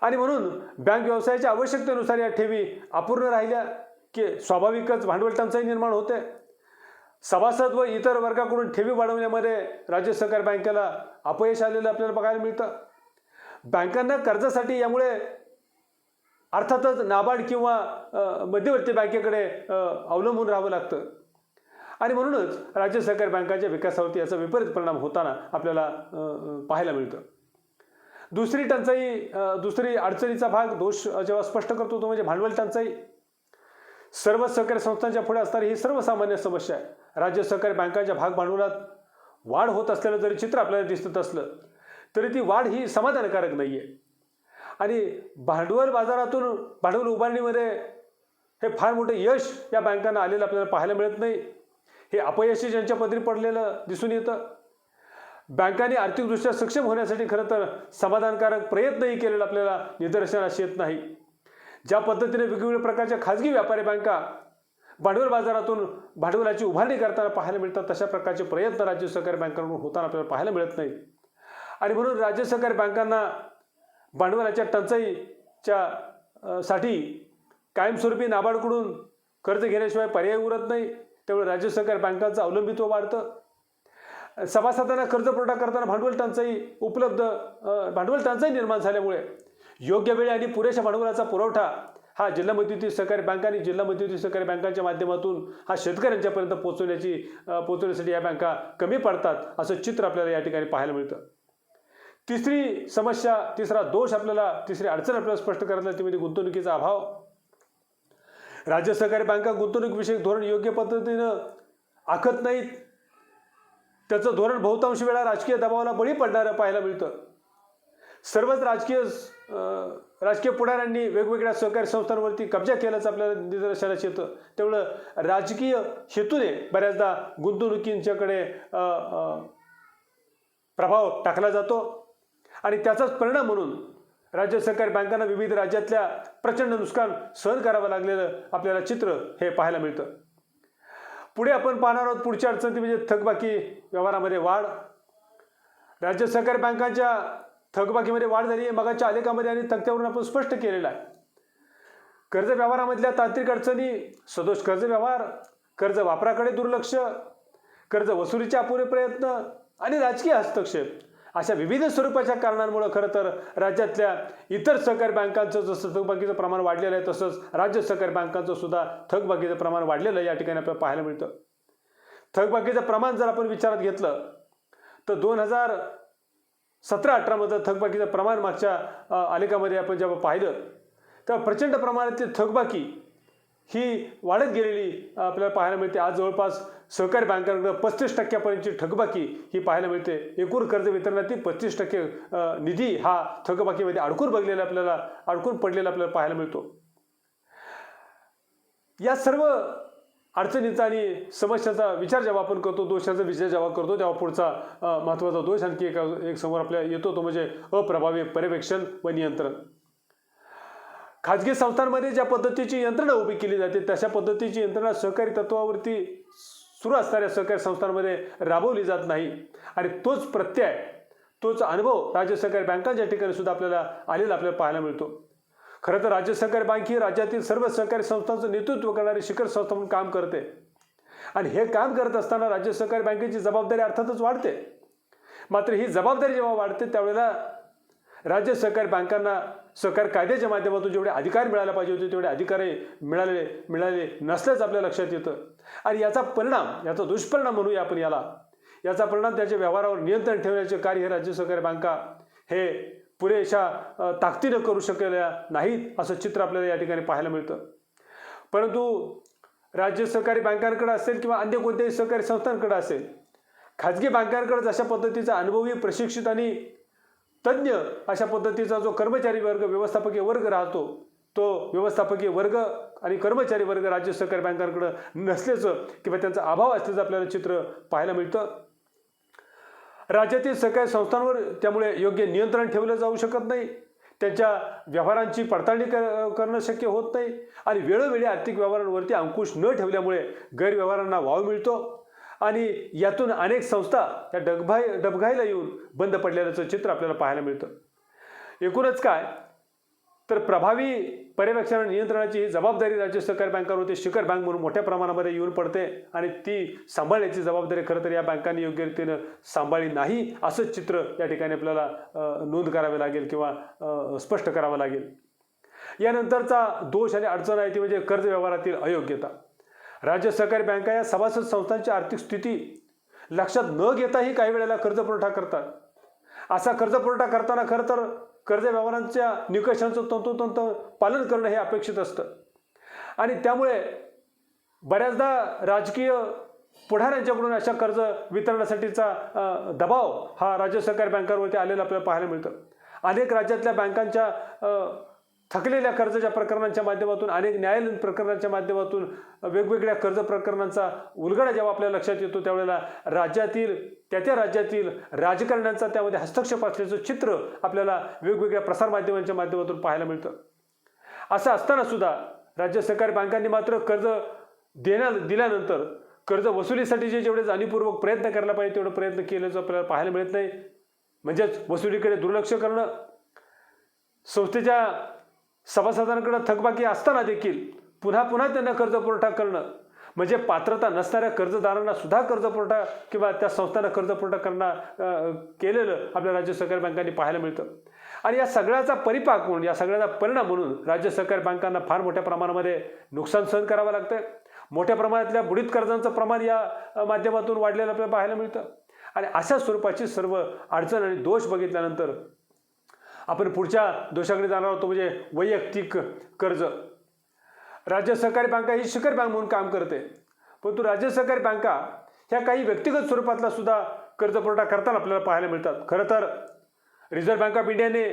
आणि म्हणून बँक व्यवसायाच्या आवश्यकतेनुसार या ठेवी अपूर्ण राहिल्या की स्वाभाविकच भांडवल टंचाई निर्माण होते. सभासद व इतर वर्गाकडून ठेवी वाढवण्यामध्ये राज्य सहकारी बँकेला अपयश आलेलं आपल्याला बघायला मिळतं. बँकांना कर्जासाठी यामुळे अर्थातच नाबार्ड किंवा मध्यवर्ती बँकेकडे अवलंबून राहावं लागतं. आणि म्हणूनच राज्य सहकारी बँकांच्या विकासावरती याचा विपरीत परिणाम होताना आपल्याला पाहायला मिळतं. दुसरी अडचणीचा भाग दोष जेव्हा स्पष्ट करतो तो म्हणजे भांडवल टंचाई. सर्व सहकारी संस्थांच्या पुढे असणारी ही सर्वसामान्य समस्या आहे. राज्य सहकारी बँकांच्या भाग भांडवलात वाढ होत असलेलं जरी चित्र आपल्याला दिसत असलं तरी ती वाढ ही समाधानकारक नाही आहे. आणि भांडवल बाजारातून भांडवल उभारणीमध्ये हे फार मोठं यश या बँकांना आलेलं आपल्याला पाहायला मिळत नाही. हे अपयशी ज्यांच्या पदरी पडलेलं दिसून येतं. बँकांनी आर्थिकदृष्ट्या सक्षम होण्यासाठी खरं तर समाधानकारक प्रयत्नही केलेला आपल्याला निदर्शनास येत नाही. ज्या पद्धतीने वेगवेगळ्या प्रकारच्या खाजगी व्यापारी बँका भांडवल बाजारातून भांडवलाची उभारणी करताना पाहायला मिळतात, तशा प्रकारचे प्रयत्न राज्य सहकारी बँकांकडून होताना आपल्याला पाहायला मिळत नाही. आणि म्हणून राज्य सहकारी बँकांना भांडवलाच्या टंचाईच्या साठी कायमस्वरूपी नाबार्डकडून कर्ज घेण्याशिवाय पर्याय उरत नाही. त्यामुळे राज्य सहकारी बँकांचं अवलंबित्व वाढतं. सभासदांना कर्ज पुरवठा करताना भांडवल टंचाई निर्माण झाल्यामुळे योग्य वेळी आणि पुरेशा भांडवलाचा पुरवठा हा जिल्हा मध्यवर्ती सहकारी बँका आणि जिल्हा मध्यवर्ती सहकारी बँकांच्या माध्यमातून हा शेतकऱ्यांच्यापर्यंत पोहोचवण्यासाठी या बँका कमी पडतात, असं चित्र आपल्याला या ठिकाणी पाहायला मिळतं. तिसरा दोष आपल्याला, तिसरी अडचण आपल्याला स्पष्ट करायला ती म्हणजे गुंतवणुकीचा अभाव. राज्य सहकारी बँका गुंतवणूकविषयक धोरण योग्य पद्धतीनं आखत नाहीत. त्याचं धोरण बहुतांश वेळा राजकीय दबावाला बळी पडणारं पाहायला मिळतं. सर्वच राजकीय पुढाऱ्यांनी वेगवेगळ्या सहकारी संस्थांवरती कब्जा केल्याचं आपल्याला निदर्शनास येतं. त्यामुळं राजकीय हेतूने बऱ्याचदा गुंतवणुकींच्याकडे प्रभाव टाकला जातो आणि त्याचाच परिणाम म्हणून राज्य सहकारी बँकांना विविध राज्यातल्या प्रचंड नुकसान सहन करावं लागलेलं आपल्याला चित्र हे पाहायला मिळतं. पुढे आपण पाहणार आहोत पुढची अडचण ती म्हणजे थकबाकी व्यवहारामध्ये वाढ. राज्य सहकारी बँकांच्या थकबाकीमध्ये वाढ झाली आहे. मगाच्या आलेखामध्ये आणि तक्त्यावरून आपण स्पष्ट केलेलं आहे. कर्ज व्यवहारामधल्या तांत्रिक अडचणी, सदोष कर्ज व्यवहार, कर्ज वापराकडे दुर्लक्ष, कर्ज वसुलीचे अपुरे प्रयत्न आणि राजकीय हस्तक्षेप अशा विविध स्वरूपाच्या कारणांमुळे खरं तर राज्यातल्या इतर सहकारी बँकांचं जसं थकबाकीचं प्रमाण वाढलेलं आहे तसंच राज्य सहकारी बँकांचं सुद्धा थकबाकीचं प्रमाण वाढलेलं या ठिकाणी आपल्याला पाहायला मिळतं. थकबाकीचं प्रमाण जर आपण विचारात घेतलं तर 2017-18 मध्ये थकबाकीचं प्रमाण मागच्या आलेखामध्ये आपण जेव्हा पाहिलं तेव्हा प्रचंड प्रमाणातली थकबाकी ही वाढत गेलेली आपल्याला पाहायला मिळते. आज जवळपास सहकारी बँकांकडे 35% थकबाकी ही पाहायला मिळते. एकूण कर्ज वितरणातील 35% निधी हा थकबाकीमध्ये अडकून पडलेला आपल्याला पाहायला मिळतो. या सर्व अडचणींचा आणि समस्याचा विचार जेव्हा आपण करतो, दोषाचा विचार जेव्हा करतो, तेव्हा पुढचा महत्त्वाचा दोष आणखी एक समोर आपल्याला येतो, तो म्हणजे अप्रभावी पर्यवेक्षण व नियंत्रण. खाजगी संस्थांमध्ये ज्या पद्धतीची यंत्रणा उभी केली जाते तशा पद्धतीची यंत्रणा सहकारी तत्वावरती सुरू असणाऱ्या सहकारी संस्थांमध्ये राबवली जात नाही आणि तोच अनुभव राज्य सहकारी बँकांच्या ठिकाणी सुद्धा आपल्याला आपल्याला पाहायला मिळतो. खरं तर राज्य सहकारी बँक ही राज्यातील सर्व सहकारी संस्थांचं नेतृत्व करणारी शिखर संस्था म्हणून काम करते आणि हे काम करत असताना राज्य सहकारी बँकेची जबाबदारी अर्थातच वाढते. मात्र ही जबाबदारी जेव्हा वाढते त्यावेळेला राज्य सहकारी बँकांना सहकार कायद्याच्या माध्यमातून जेवढे अधिकार मिळायला पाहिजे होते तेवढे अधिकारही मिळाले नसल्याचं आपल्या लक्षात येतं आणि याचा दुष्परिणाम म्हणूया आपण याचा परिणाम त्याच्या व्यवहारावर नियंत्रण ठेवण्याचे कार्य हे राज्य सहकारी बँका हे पुरेशा ताकदीनं करू शकलेल्या नाहीत असं चित्र आपल्याला या ठिकाणी पाहायला मिळतं. परंतु राज्य सहकारी बँकांकडे असेल किंवा अन्य कोणत्याही सहकारी संस्थांकडे असेल, खाजगी बँकांकडे जशा पद्धतीचा अनुभवी, प्रशिक्षित आणि तज्ज्ञ अशा पद्धतीचा जो कर्मचारी वर्ग, व्यवस्थापकीय वर्ग राहतो, तो व्यवस्थापकीय वर्ग आणि कर्मचारी वर्ग राज्य सहकारी बँकांकडे नसल्याचं किंवा त्यांचा अभाव असल्याचं आपल्याला चित्र पाहायला मिळतं. राज्यातील सहकारी संस्थांवर त्यामुळे योग्य नियंत्रण ठेवलं जाऊ शकत नाही. त्यांच्या व्यवहारांची पडताळणी करणं शक्य होत नाही आणि वेळोवेळी आर्थिक व्यवहारांवरती अंकुश न ठेवल्यामुळे गैरव्यवहारांना वाव मिळतो आणि यातून अनेक संस्था त्या डबघाईला येऊन बंद पडलेल्याचं चित्र आपल्याला पाहायला मिळतं. एकूणच काय तर प्रभावी पर्यवेक्षण आणि नियंत्रणाची ही जबाबदारी राज्य सहकारी बँकांवरती शिखर बँक म्हणून मोठ्या प्रमाणामध्ये येऊन पडते आणि ती सांभाळण्याची जबाबदारी खरं तर या बँकांनी योग्य रीतीनं सांभाळली नाही असंच चित्र या ठिकाणी आपल्याला नोंद करावे लागेल किंवा स्पष्ट करावं लागेल. यानंतरचा दोष आणि अडचण आहे ती म्हणजे कर्ज व्यवहारातील अयोग्यता. राज्य सहकारी बँका या सभासद संस्थांची आर्थिक स्थिती लक्षात न घेताही काही वेळेला कर्ज पुरवठा करतात. असा कर्ज पुरवठा करताना खरं तर कर्ज व्यवहारांच्या निकषांचं तंतोतंत पालन करणं हे अपेक्षित असतं आणि त्यामुळे बऱ्याचदा राजकीय पुढाऱ्यांच्याकडून अशा कर्ज वितरणासाठीचा दबाव हा राज्य सहकारी बँकांवरती आलेला आपल्याला पाहायला मिळतं. अनेक राज्यातल्या बँकांच्या थकलेल्या कर्जाच्या प्रकरणांच्या माध्यमातून, अनेक न्यायालयीन प्रकरणांच्या माध्यमातून वेगवेगळ्या कर्ज प्रकरणांचा उलगडा जेव्हा आपल्या लक्षात येतो त्यावेळेला त्या राज्यातील राजकारण्यांचा त्यामध्ये हस्तक्षेप असल्याचं चित्र आपल्याला वेगवेगळ्या प्रसारमाध्यमांच्या माध्यमातून पाहायला मिळतं. असं असताना सुद्धा राज्य सहकारी बँकांनी मात्र कर्ज दिल्यानंतर कर्ज वसुलीसाठी जेवढे जाणीवपूर्वक प्रयत्न करायला पाहिजे तेवढे प्रयत्न केल्याचं आपल्याला पाहायला मिळत नाही. म्हणजेच वसुलीकडे दुर्लक्ष करणं, संस्थेच्या सभासदांकडे थकबाकी असताना देखील पुन्हा पुन्हा त्यांना कर्ज पुरवठा करणं, म्हणजे पात्रता नसणाऱ्या कर्जदारांना सुद्धा कर्ज पुरवठा किंवा त्या संस्थांना कर्ज पुरवठा केलेलं आपल्या राज्य सहकारी बँकांनी पाहायला मिळतं. आणि या सगळ्याचा परिपाक म्हणून, या सगळ्याचा परिणाम म्हणून राज्य सहकारी बँकांना फार मोठ्या प्रमाणामध्ये नुकसान सहन करावं लागतंय. मोठ्या प्रमाणातल्या बुडीत कर्जांचं प्रमाण या माध्यमातून वाढलेलं आपल्याला पाहायला मिळतं. आणि अशा स्वरूपाची सर्व अडचण आणि दोष बघितल्यानंतर आपण पुढच्या दोषाकडे जाणार आहोत, म्हणजे वैयक्तिक कर्ज. राज्य सहकारी बँका ही शिखर बँक म्हणून काम करते, परंतु राज्य सहकारी बँका ह्या काही व्यक्तिगत स्वरूपातला सुद्धा कर्ज पुरवठा करताना आपल्याला पाहायला मिळतात. खरं तर रिझर्व्ह बँक ऑफ इंडियाने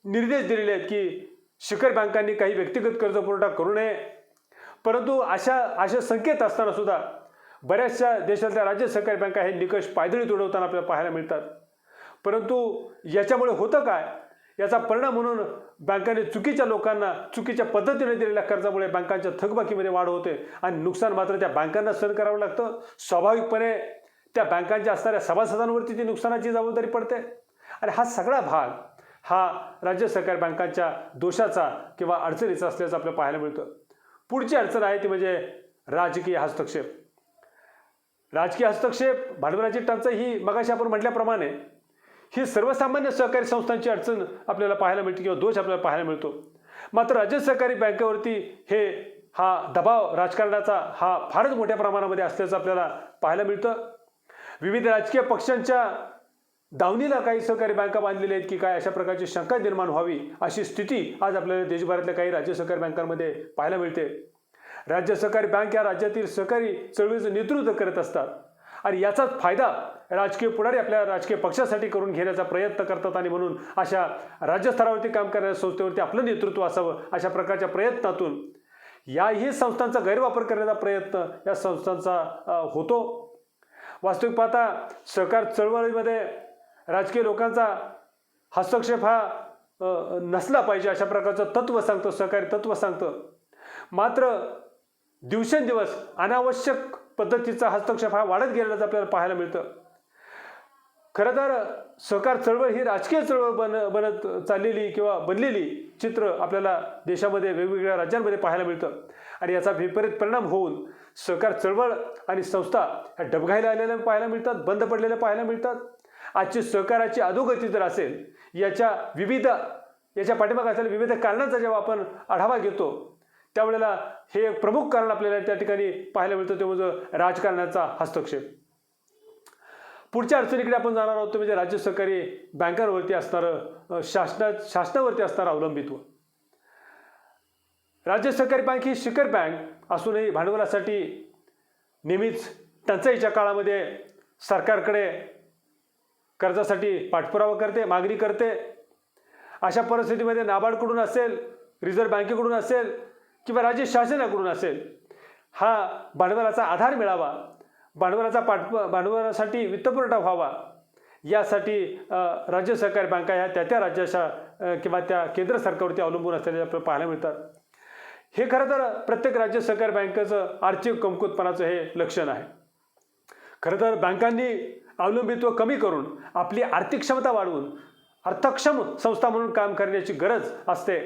निर्देश दिलेले आहेत की शिखर बँकांनी काही व्यक्तिगत कर्ज पुरवठा करू नये, परंतु अशा संकेत असताना सुद्धा बऱ्याचशा देशातल्या राज्य सहकारी बँका हे निकष पायदळी उडवताना आपल्याला पाहायला मिळतात. परंतु याच्यामुळे होतं काय, याचा परिणाम म्हणून बँकांनी चुकीच्या लोकांना चुकीच्या पद्धतीने दिलेल्या कर्जामुळे बँकांच्या थकबाकीमध्ये वाढ होते आणि नुकसान मात्र त्या बँकांना सहन करावं लागतं. स्वाभाविकपणे त्या बँकांच्या असणाऱ्या सभासदांवरती ती नुकसानाची जबाबदारी पडते. आणि हा सगळा भाग हा राज्य सहकारी बँकांच्या दोषाचा किंवा अडचणीचा असल्याचं आपल्याला पाहायला मिळतं. पुढची अडचण आहे ती म्हणजे राजकीय हस्तक्षेप. राजकीय हस्तक्षेप, भांडवलाची टंचाई ही मगाशी आपण म्हटल्याप्रमाणे ही सर्वसामान्य सहकारी संस्थांची अडचण आपल्याला पाहायला मिळते किंवा दोष आपल्याला पाहायला मिळतो. मात्र राज्य सहकारी बँकेवरती हा दबाव राजकारणाचा हा फारच मोठ्या प्रमाणामध्ये असल्याचं आपल्याला पाहायला मिळतं. विविध राजकीय पक्षांच्या दावणीला काही सहकारी बँका बांधलेल्या आहेत की काय, अशा प्रकारची शंका निर्माण व्हावी अशी स्थिती आज आपल्याला देशभरातल्या काही राज्य सहकारी बँकांमध्ये पाहायला मिळते. राज्य सहकारी बँक या राज्यातील सहकारी चळवळीचं नेतृत्व करत असतात आणि याचाच फायदा राजकीय पुढारी आपल्या राजकीय पक्षासाठी करून घेण्याचा प्रयत्न करतात आणि म्हणून अशा राज्यस्तरावरती काम करणाऱ्या संस्थेवरती आपलं नेतृत्व असावं अशा प्रकारच्या प्रयत्नातून याही संस्थांचा गैरवापर करण्याचा प्रयत्न या संस्थांचा होतो. वास्तविक पाहता सहकार चळवळीमध्ये राजकीय लोकांचा हस्तक्षेप हा नसला पाहिजे अशा प्रकारचं तत्त्व सांगतं, सहकारी तत्त्व सांगतं. मात्र दिवसेंदिवस अनावश्यक पद्धतीचा हस्तक्षेप हा वाढत गेलेलाच आपल्याला पाहायला मिळतं. खरं तर सहकार चळवळ ही राजकीय चळवळ बनत चाललेली किंवा बनलेली चित्र आपल्याला देशामध्ये वेगवेगळ्या राज्यांमध्ये पाहायला मिळतं. आणि याचा विपरीत परिणाम होऊन सहकार चळवळ आणि संस्था ह्या डबघाईला आलेल्या पाहायला मिळतात, बंद पडलेल्या पाहायला मिळतात. आजची सहकाराची अधोगती जर असेल, याच्या पाठीमागे असलेल्या विविध कारणांचा जेव्हा आपण आढावा घेतो त्यावेळेला हे एक प्रमुख कारण आपल्याला त्या ठिकाणी पाहायला मिळतं, ते म्हणजे राजकारणाचा हस्तक्षेप. पुढच्या अडचणीकडे आपण जाणार आहोत, म्हणजे राज्य सहकारी बँकांवरती असणारं शासनावरती असणारं अवलंबित्व. राज्य सहकारी बँक ही शिखर बँक असूनही भांडवलासाठी नेहमीच टंचाईच्या काळामध्ये सरकारकडे कर्जासाठी पाठपुरावा करते, मागणी करते. अशा परिस्थितीमध्ये नाबार्डकडून असेल, रिझर्व्ह बँकेकडून असेल किंवा राज्य शासनाकडून असेल, हा भांडवलाचा आधार मिळावा, भांडवलासाठी वित्तपुरवठा व्हावा, यासाठी राज्य सहकारी बँका ह्या त्या राज्याच्या किंवा त्या केंद्र सरकारवरती अवलंबून असलेल्या आपल्याला पाहायला मिळतात. हे खरं तर प्रत्येक राज्य सहकारी बँकेचं आर्थिक कमकुवतपणाचं हे लक्षण आहे. खरं तर बँकांनी अवलंबित्व कमी करून आपली आर्थिक क्षमता वाढवून अर्थक्षम संस्था म्हणून काम करण्याची गरज असते.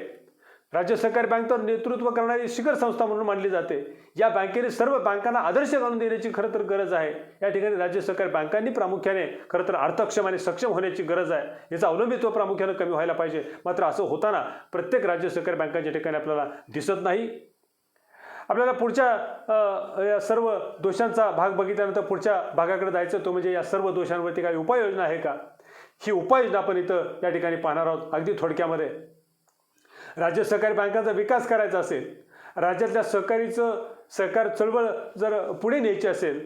राज्य सहकारी बँक तर नेतृत्व करणारी शिखर संस्था म्हणून मानली जाते. या बँकेने सर्व बँकांना आदर्श घालून देण्याची खरं तर गरज आहे. या ठिकाणी राज्य सहकारी बँकांनी प्रामुख्याने खरं तर अर्थक्षम आणि सक्षम होण्याची गरज आहे. याचं अवलंबित्व प्रामुख्याने कमी व्हायला पाहिजे. मात्र असं होताना प्रत्येक राज्य सहकारी बँकांच्या ठिकाणी आपल्याला दिसत नाही. आपल्याला पुढच्या या सर्व दोषांचा भाग बघितल्यानंतर पुढच्या भागाकडे जायचं, तो म्हणजे या सर्व दोषांवरती काही उपाययोजना आहे का, ही उपाययोजना आपण इथं या ठिकाणी पाहणार आहोत. अगदी थोडक्यामध्ये राज्य सहकारी बँकांचा विकास करायचा असेल, राज्यातल्या सहकार चळवळ जर पुढे न्यायची असेल,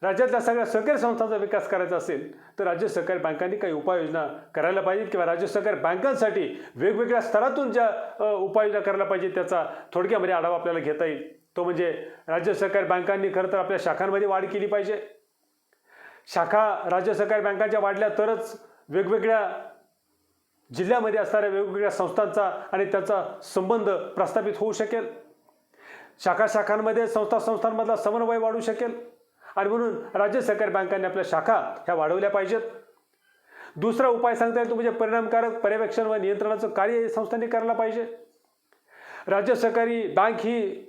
राज्यातल्या सगळ्या सहकारी संस्थांचा विकास करायचा असेल तर राज्य सहकारी बँकांनी काही उपाययोजना करायला पाहिजेत किंवा राज्य सहकारी बँकांसाठी वेगवेगळ्या स्तरातून ज्या उपाययोजना करायला पाहिजेत त्याचा थोडक्यामध्ये आढावा आपल्याला घेता येईल. तो म्हणजे राज्य सहकारी बँकांनी खरं तर आपल्या शाखांमध्ये वाढ केली पाहिजे. शाखा राज्य सहकारी बँकांच्या वाढल्या तरच वेगवेगळ्या जिल्ह्यामध्ये असणाऱ्या वेगवेगळ्या संस्थांचा आणि त्याचा संबंध प्रस्थापित होऊ शकेल. शाखांमध्ये संस्थांमधला समन्वय वाढू शकेल आणि म्हणून राज्य सहकारी बँकांनी आपल्या शाखा ह्या वाढवल्या पाहिजेत. दुसरा उपाय सांगता येईल तो म्हणजे परिणामकारक पर्यवेक्षण व नियंत्रणाचं कार्य या संस्थांनी करायला पाहिजे. राज्य सहकारी बँक ही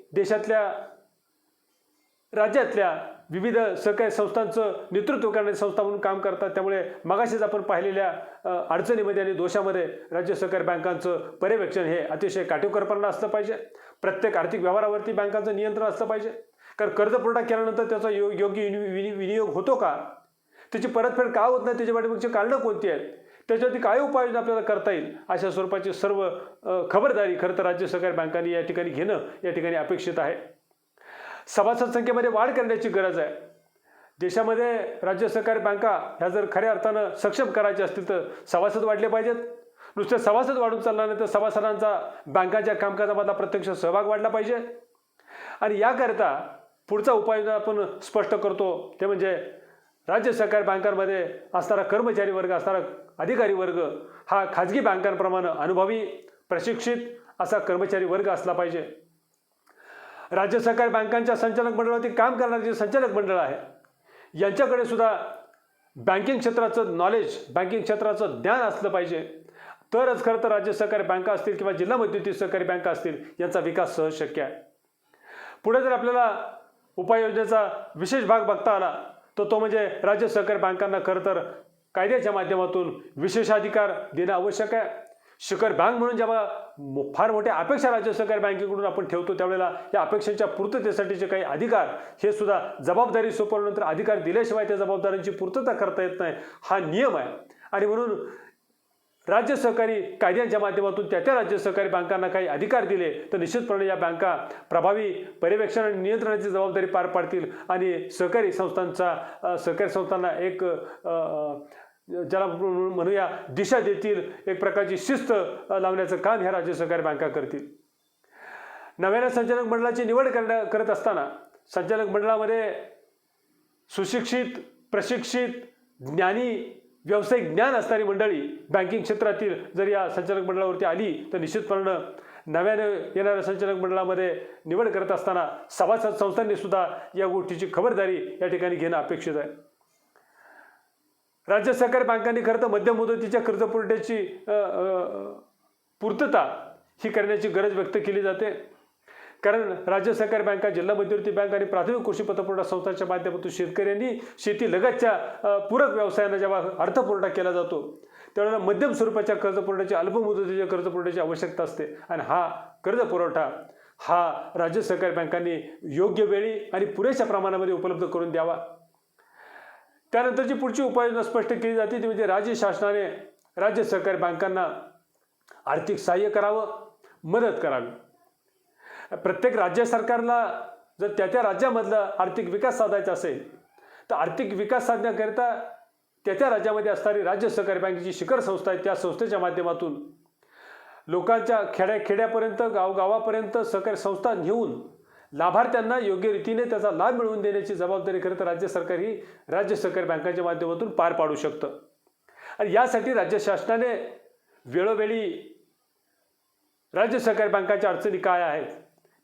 राज्यातल्या विविध सहकारी संस्थांचं नेतृत्व करणारी संस्था म्हणून काम करतात. त्यामुळे मगाशीच आपण पाहिलेल्या अडचणीमध्ये आणि दोषामध्ये राज्य सहकारी बँकांचं पर्यवेक्षण हे अतिशय काटेकोरपणे असलं पाहिजे. प्रत्येक आर्थिक व्यवहारावरती बँकांचं नियंत्रण असलं पाहिजे. कारण कर्जपुरवठा केल्यानंतर त्याचा योग्य विनियोग होतो का, त्याची परतफेड का होत नाही, त्याच्या पाठीमागची कारणं कोणती आहेत, त्याच्यावरती काय उपाययोजना आपल्याला करता येईल, अशा स्वरूपाची सर्व खबरदारी खरं तर राज्य सहकारी बँकांनी या ठिकाणी घेणं या ठिकाणी अपेक्षित आहे. सभासद संख्येमध्ये वाढ करण्याची गरज आहे. देशामध्ये राज्य सहकारी बँका ह्या जर खऱ्या अर्थानं सक्षम करायच्या असतील तर सभासद वाढले पाहिजेत. नुसते सभासद वाढून चालणार नाही तर सभासदांचा बँकांच्या कामकाजामधला प्रत्यक्ष सहभाग वाढला पाहिजे. आणि याकरिता पुढचा उपाययोजना आपण स्पष्ट करतो ते म्हणजे राज्य सहकारी बँकांमध्ये असणारा कर्मचारी वर्ग, असणारा अधिकारी वर्ग हा खाजगी बँकांप्रमाणे अनुभवी प्रशिक्षित असा कर्मचारी वर्ग असला पाहिजे. राज्य सहकारी बँकांच्या संचालक मंडळावरती काम करणारे जे संचालक मंडळ आहे यांच्याकडे सुद्धा बँकिंग क्षेत्राचं नॉलेज, बँकिंग क्षेत्राचं ज्ञान असलं पाहिजे. तरच खरं तर राज्य सहकारी बँका असतील किंवा जिल्हा मध्यवर्ती सहकारी बँका असतील यांचा विकास सहज शक्य आहे. पुढे जर आपल्याला उपाययोजनेचा विशेष भाग बघता आला तर तो म्हणजे राज्य सहकारी बँकांना खरं तर कायद्याच्या माध्यमातून विशेषाधिकार देणं आवश्यक आहे. शिखर बँक म्हणून जेव्हा फार मोठ्या अपेक्षा राज्य सहकारी बँकेकडून आपण ठेवतो त्यावेळेला या अपेक्षांच्या पूर्ततेसाठीचे काही अधिकार हे सुद्धा जबाबदारी सोपवल्यानंतर अधिकार दिल्याशिवाय त्या जबाबदाऱ्यांची पूर्तता करता येत नाही हा नियम आहे. आणि म्हणून राज्य सहकारी कायद्यांच्या माध्यमातून त्या राज्य सहकारी बँकांना काही अधिकार दिले तर निश्चितपणे या बँका प्रभावी पर्यवेक्षण आणि नियंत्रणाची जबाबदारी पार पाडतील आणि सहकारी संस्थांना एक ज्याला म्हणूया दिशा देतील, एक प्रकारची शिस्त लावण्याचं काम ह्या राज्य सहकारी बँका करतील. नव्याने संचालक मंडळाची निवड करत असताना संचालक मंडळामध्ये सुशिक्षित, प्रशिक्षित, ज्ञानी, व्यावसायिक ज्ञान असणारी मंडळी बँकिंग क्षेत्रातील जर या संचालक मंडळावरती आली तर निश्चितपणे नव्याने येणाऱ्या संचालक मंडळामध्ये निवड करत असताना सभासद संस्थांनी सुद्धा या गोष्टीची खबरदारी या ठिकाणी घेणं अपेक्षित आहे. राज्य सहकारी बँकांनी खरं तर मध्यम मुदतीच्या कर्जपुरवठ्याची पूर्तता ही करण्याची गरज व्यक्त केली जाते. कारण राज्य सहकारी बँका, जिल्हा मध्यवर्ती बँक आणि प्राथमिक कृषी पतपुरवठा संस्थांच्या माध्यमातून शेतकऱ्यांनी शेती लगतच्या पूरक व्यवसायांना जेव्हा अर्थपुरवठा केला जातो त्यावेळेला मध्यम स्वरूपाच्या कर्जपुरवठ्याची, अल्पमुदतीच्या कर्जपुरवठ्याची आवश्यकता असते. आणि हा कर्जपुरवठा हा राज्य सहकारी बँकांनी योग्य वेळी आणि पुरेशा प्रमाणामध्ये उपलब्ध करून द्यावा. त्यानंतरची पुढची उपाययोजना स्पष्ट केली जाते ती म्हणजे राज्य शासनाने राज्य सहकारी बँकांना आर्थिक सहाय्य करावं, मदत करावी. प्रत्येक राज्य सरकारला जर त्या राज्यामधला आर्थिक विकास साधायचा असेल तर आर्थिक विकास साधण्याकरिता त्या राज्यामध्ये असणारी राज्य सहकारी बँकेची शिखर संस्था आहे त्या संस्थेच्या माध्यमातून लोकांच्या खेड्यापर्यंत, गावापर्यंत सहकारी संस्था नेऊन लाभार्थ्यांना योग्य रीतीने त्याचा लाभ मिळवून देण्याची जबाबदारी खरं तर राज्य सरकार ही राज्य सहकारी बँकांच्या माध्यमातून पार पाडू शकतं. आणि यासाठी राज्य शासनाने वेळोवेळी राज्य सहकारी बँकांच्या अडचणी काय आहेत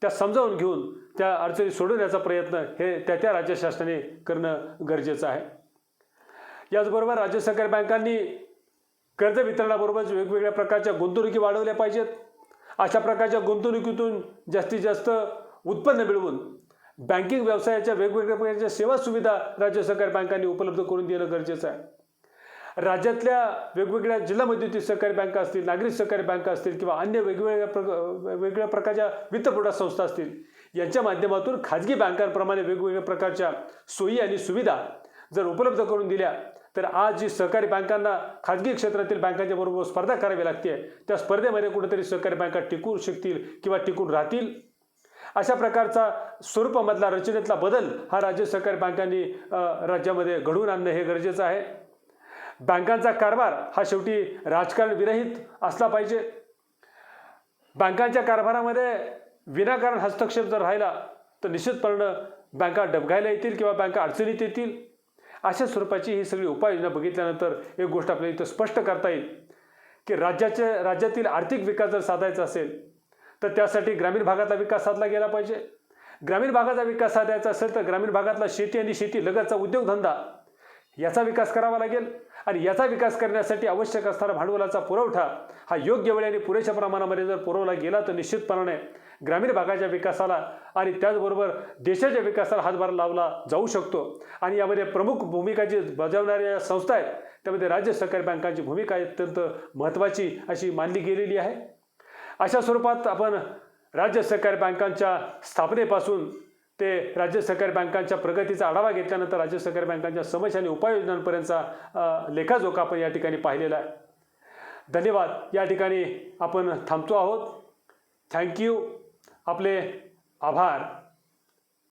त्या समजावून घेऊन त्या अडचणी सोडवण्याचा प्रयत्न हे त्या राज्य शासनाने करणं गरजेचं आहे. याचबरोबर राज्य सहकारी बँकांनी कर्ज वितरणाबरोबरच वेगवेगळ्या प्रकारच्या गुंतवणुकी वाढवल्या पाहिजेत. अशा प्रकारच्या गुंतवणुकीतून जास्तीत जास्त उत्पन्न मिळवून बँकिंग व्यवसायाच्या वेगवेगळ्या प्रकारच्या सेवा सुविधा राज्य सहकारी बँकांनी उपलब्ध करून देणं गरजेचं आहे. राज्यातल्या वेगवेगळ्या जिल्हा मध्यवर्ती सहकारी बँका असतील, नागरी सहकारी बँका असतील किंवा अन्य वेगवेगळ्या प्रकारच्या वित्तपुरवठा संस्था असतील यांच्या माध्यमातून खाजगी बँकांप्रमाणे वेगवेगळ्या प्रकारच्या सोयी आणि सुविधा जर उपलब्ध करून दिल्या तर आज जी सहकारी बँकांना खाजगी क्षेत्रातील बँकांच्या बरोबर स्पर्धा करावी लागते त्या स्पर्धेमध्ये कुठेतरी सहकारी बँका टिकू शकतील किंवा टिकून राहतील. अशा प्रकारचा स्वरूपामधला रचनेतला बदल हा राज्य सहकारी बँकांनी राज्यामध्ये घडवून आणणं हे गरजेचं आहे. बँकांचा कारभार हा शेवटी राजकारण विरहित असला पाहिजे. बँकांच्या कारभारामध्ये विनाकारण हस्तक्षेप जर राहिला तर निश्चितपणे बँका डबघायला येतील किंवा बँका अडचणीत येतील. अशा स्वरूपाची ही सगळी उपाययोजना बघितल्यानंतर एक गोष्ट आपल्याला इथं स्पष्ट करता येईल की राज्यातील आर्थिक विकास जर साधायचा असेल तर त्यासाठी ग्रामीण भागातला विकास साधला गेला पाहिजे. ग्रामीण भागाचा विकास साधायचा असेल तर ग्रामीण भागातला शेती आणि शेती लगतचा उद्योगधंदा याचा विकास करावा लागेल आणि याचा विकास करण्यासाठी आवश्यक असणारा भांडवलाचा पुरवठा हा योग्य वेळी आणि पुरेशा प्रमाणामध्ये जर पुरवला गेला तर निश्चितपणाने ग्रामीण भागाच्या विकासाला आणि त्याचबरोबर देशाच्या विकासाला हातभार लावला जाऊ शकतो. आणि यामध्ये प्रमुख भूमिका जी बजावणाऱ्या संस्था आहेत त्यामध्ये राज्य सहकारी बँकांची भूमिका अत्यंत महत्त्वाची अशी मानली गेलेली आहे. अशा स्वरूपात आपण राज्य सहकारी बँकांच्या स्थापनेपासून ते राज्य सहकारी बँकांच्या प्रगतीचा आढावा घेतल्यानंतर राज्य सहकारी बँकांच्या समस्या आणि उपाययोजनांपर्यंतचा लेखाजोखा आपण या ठिकाणी पाहिलेला आहे. धन्यवाद. या ठिकाणी आपण थांबतो आहोत. थँक्यू. आपले आभार.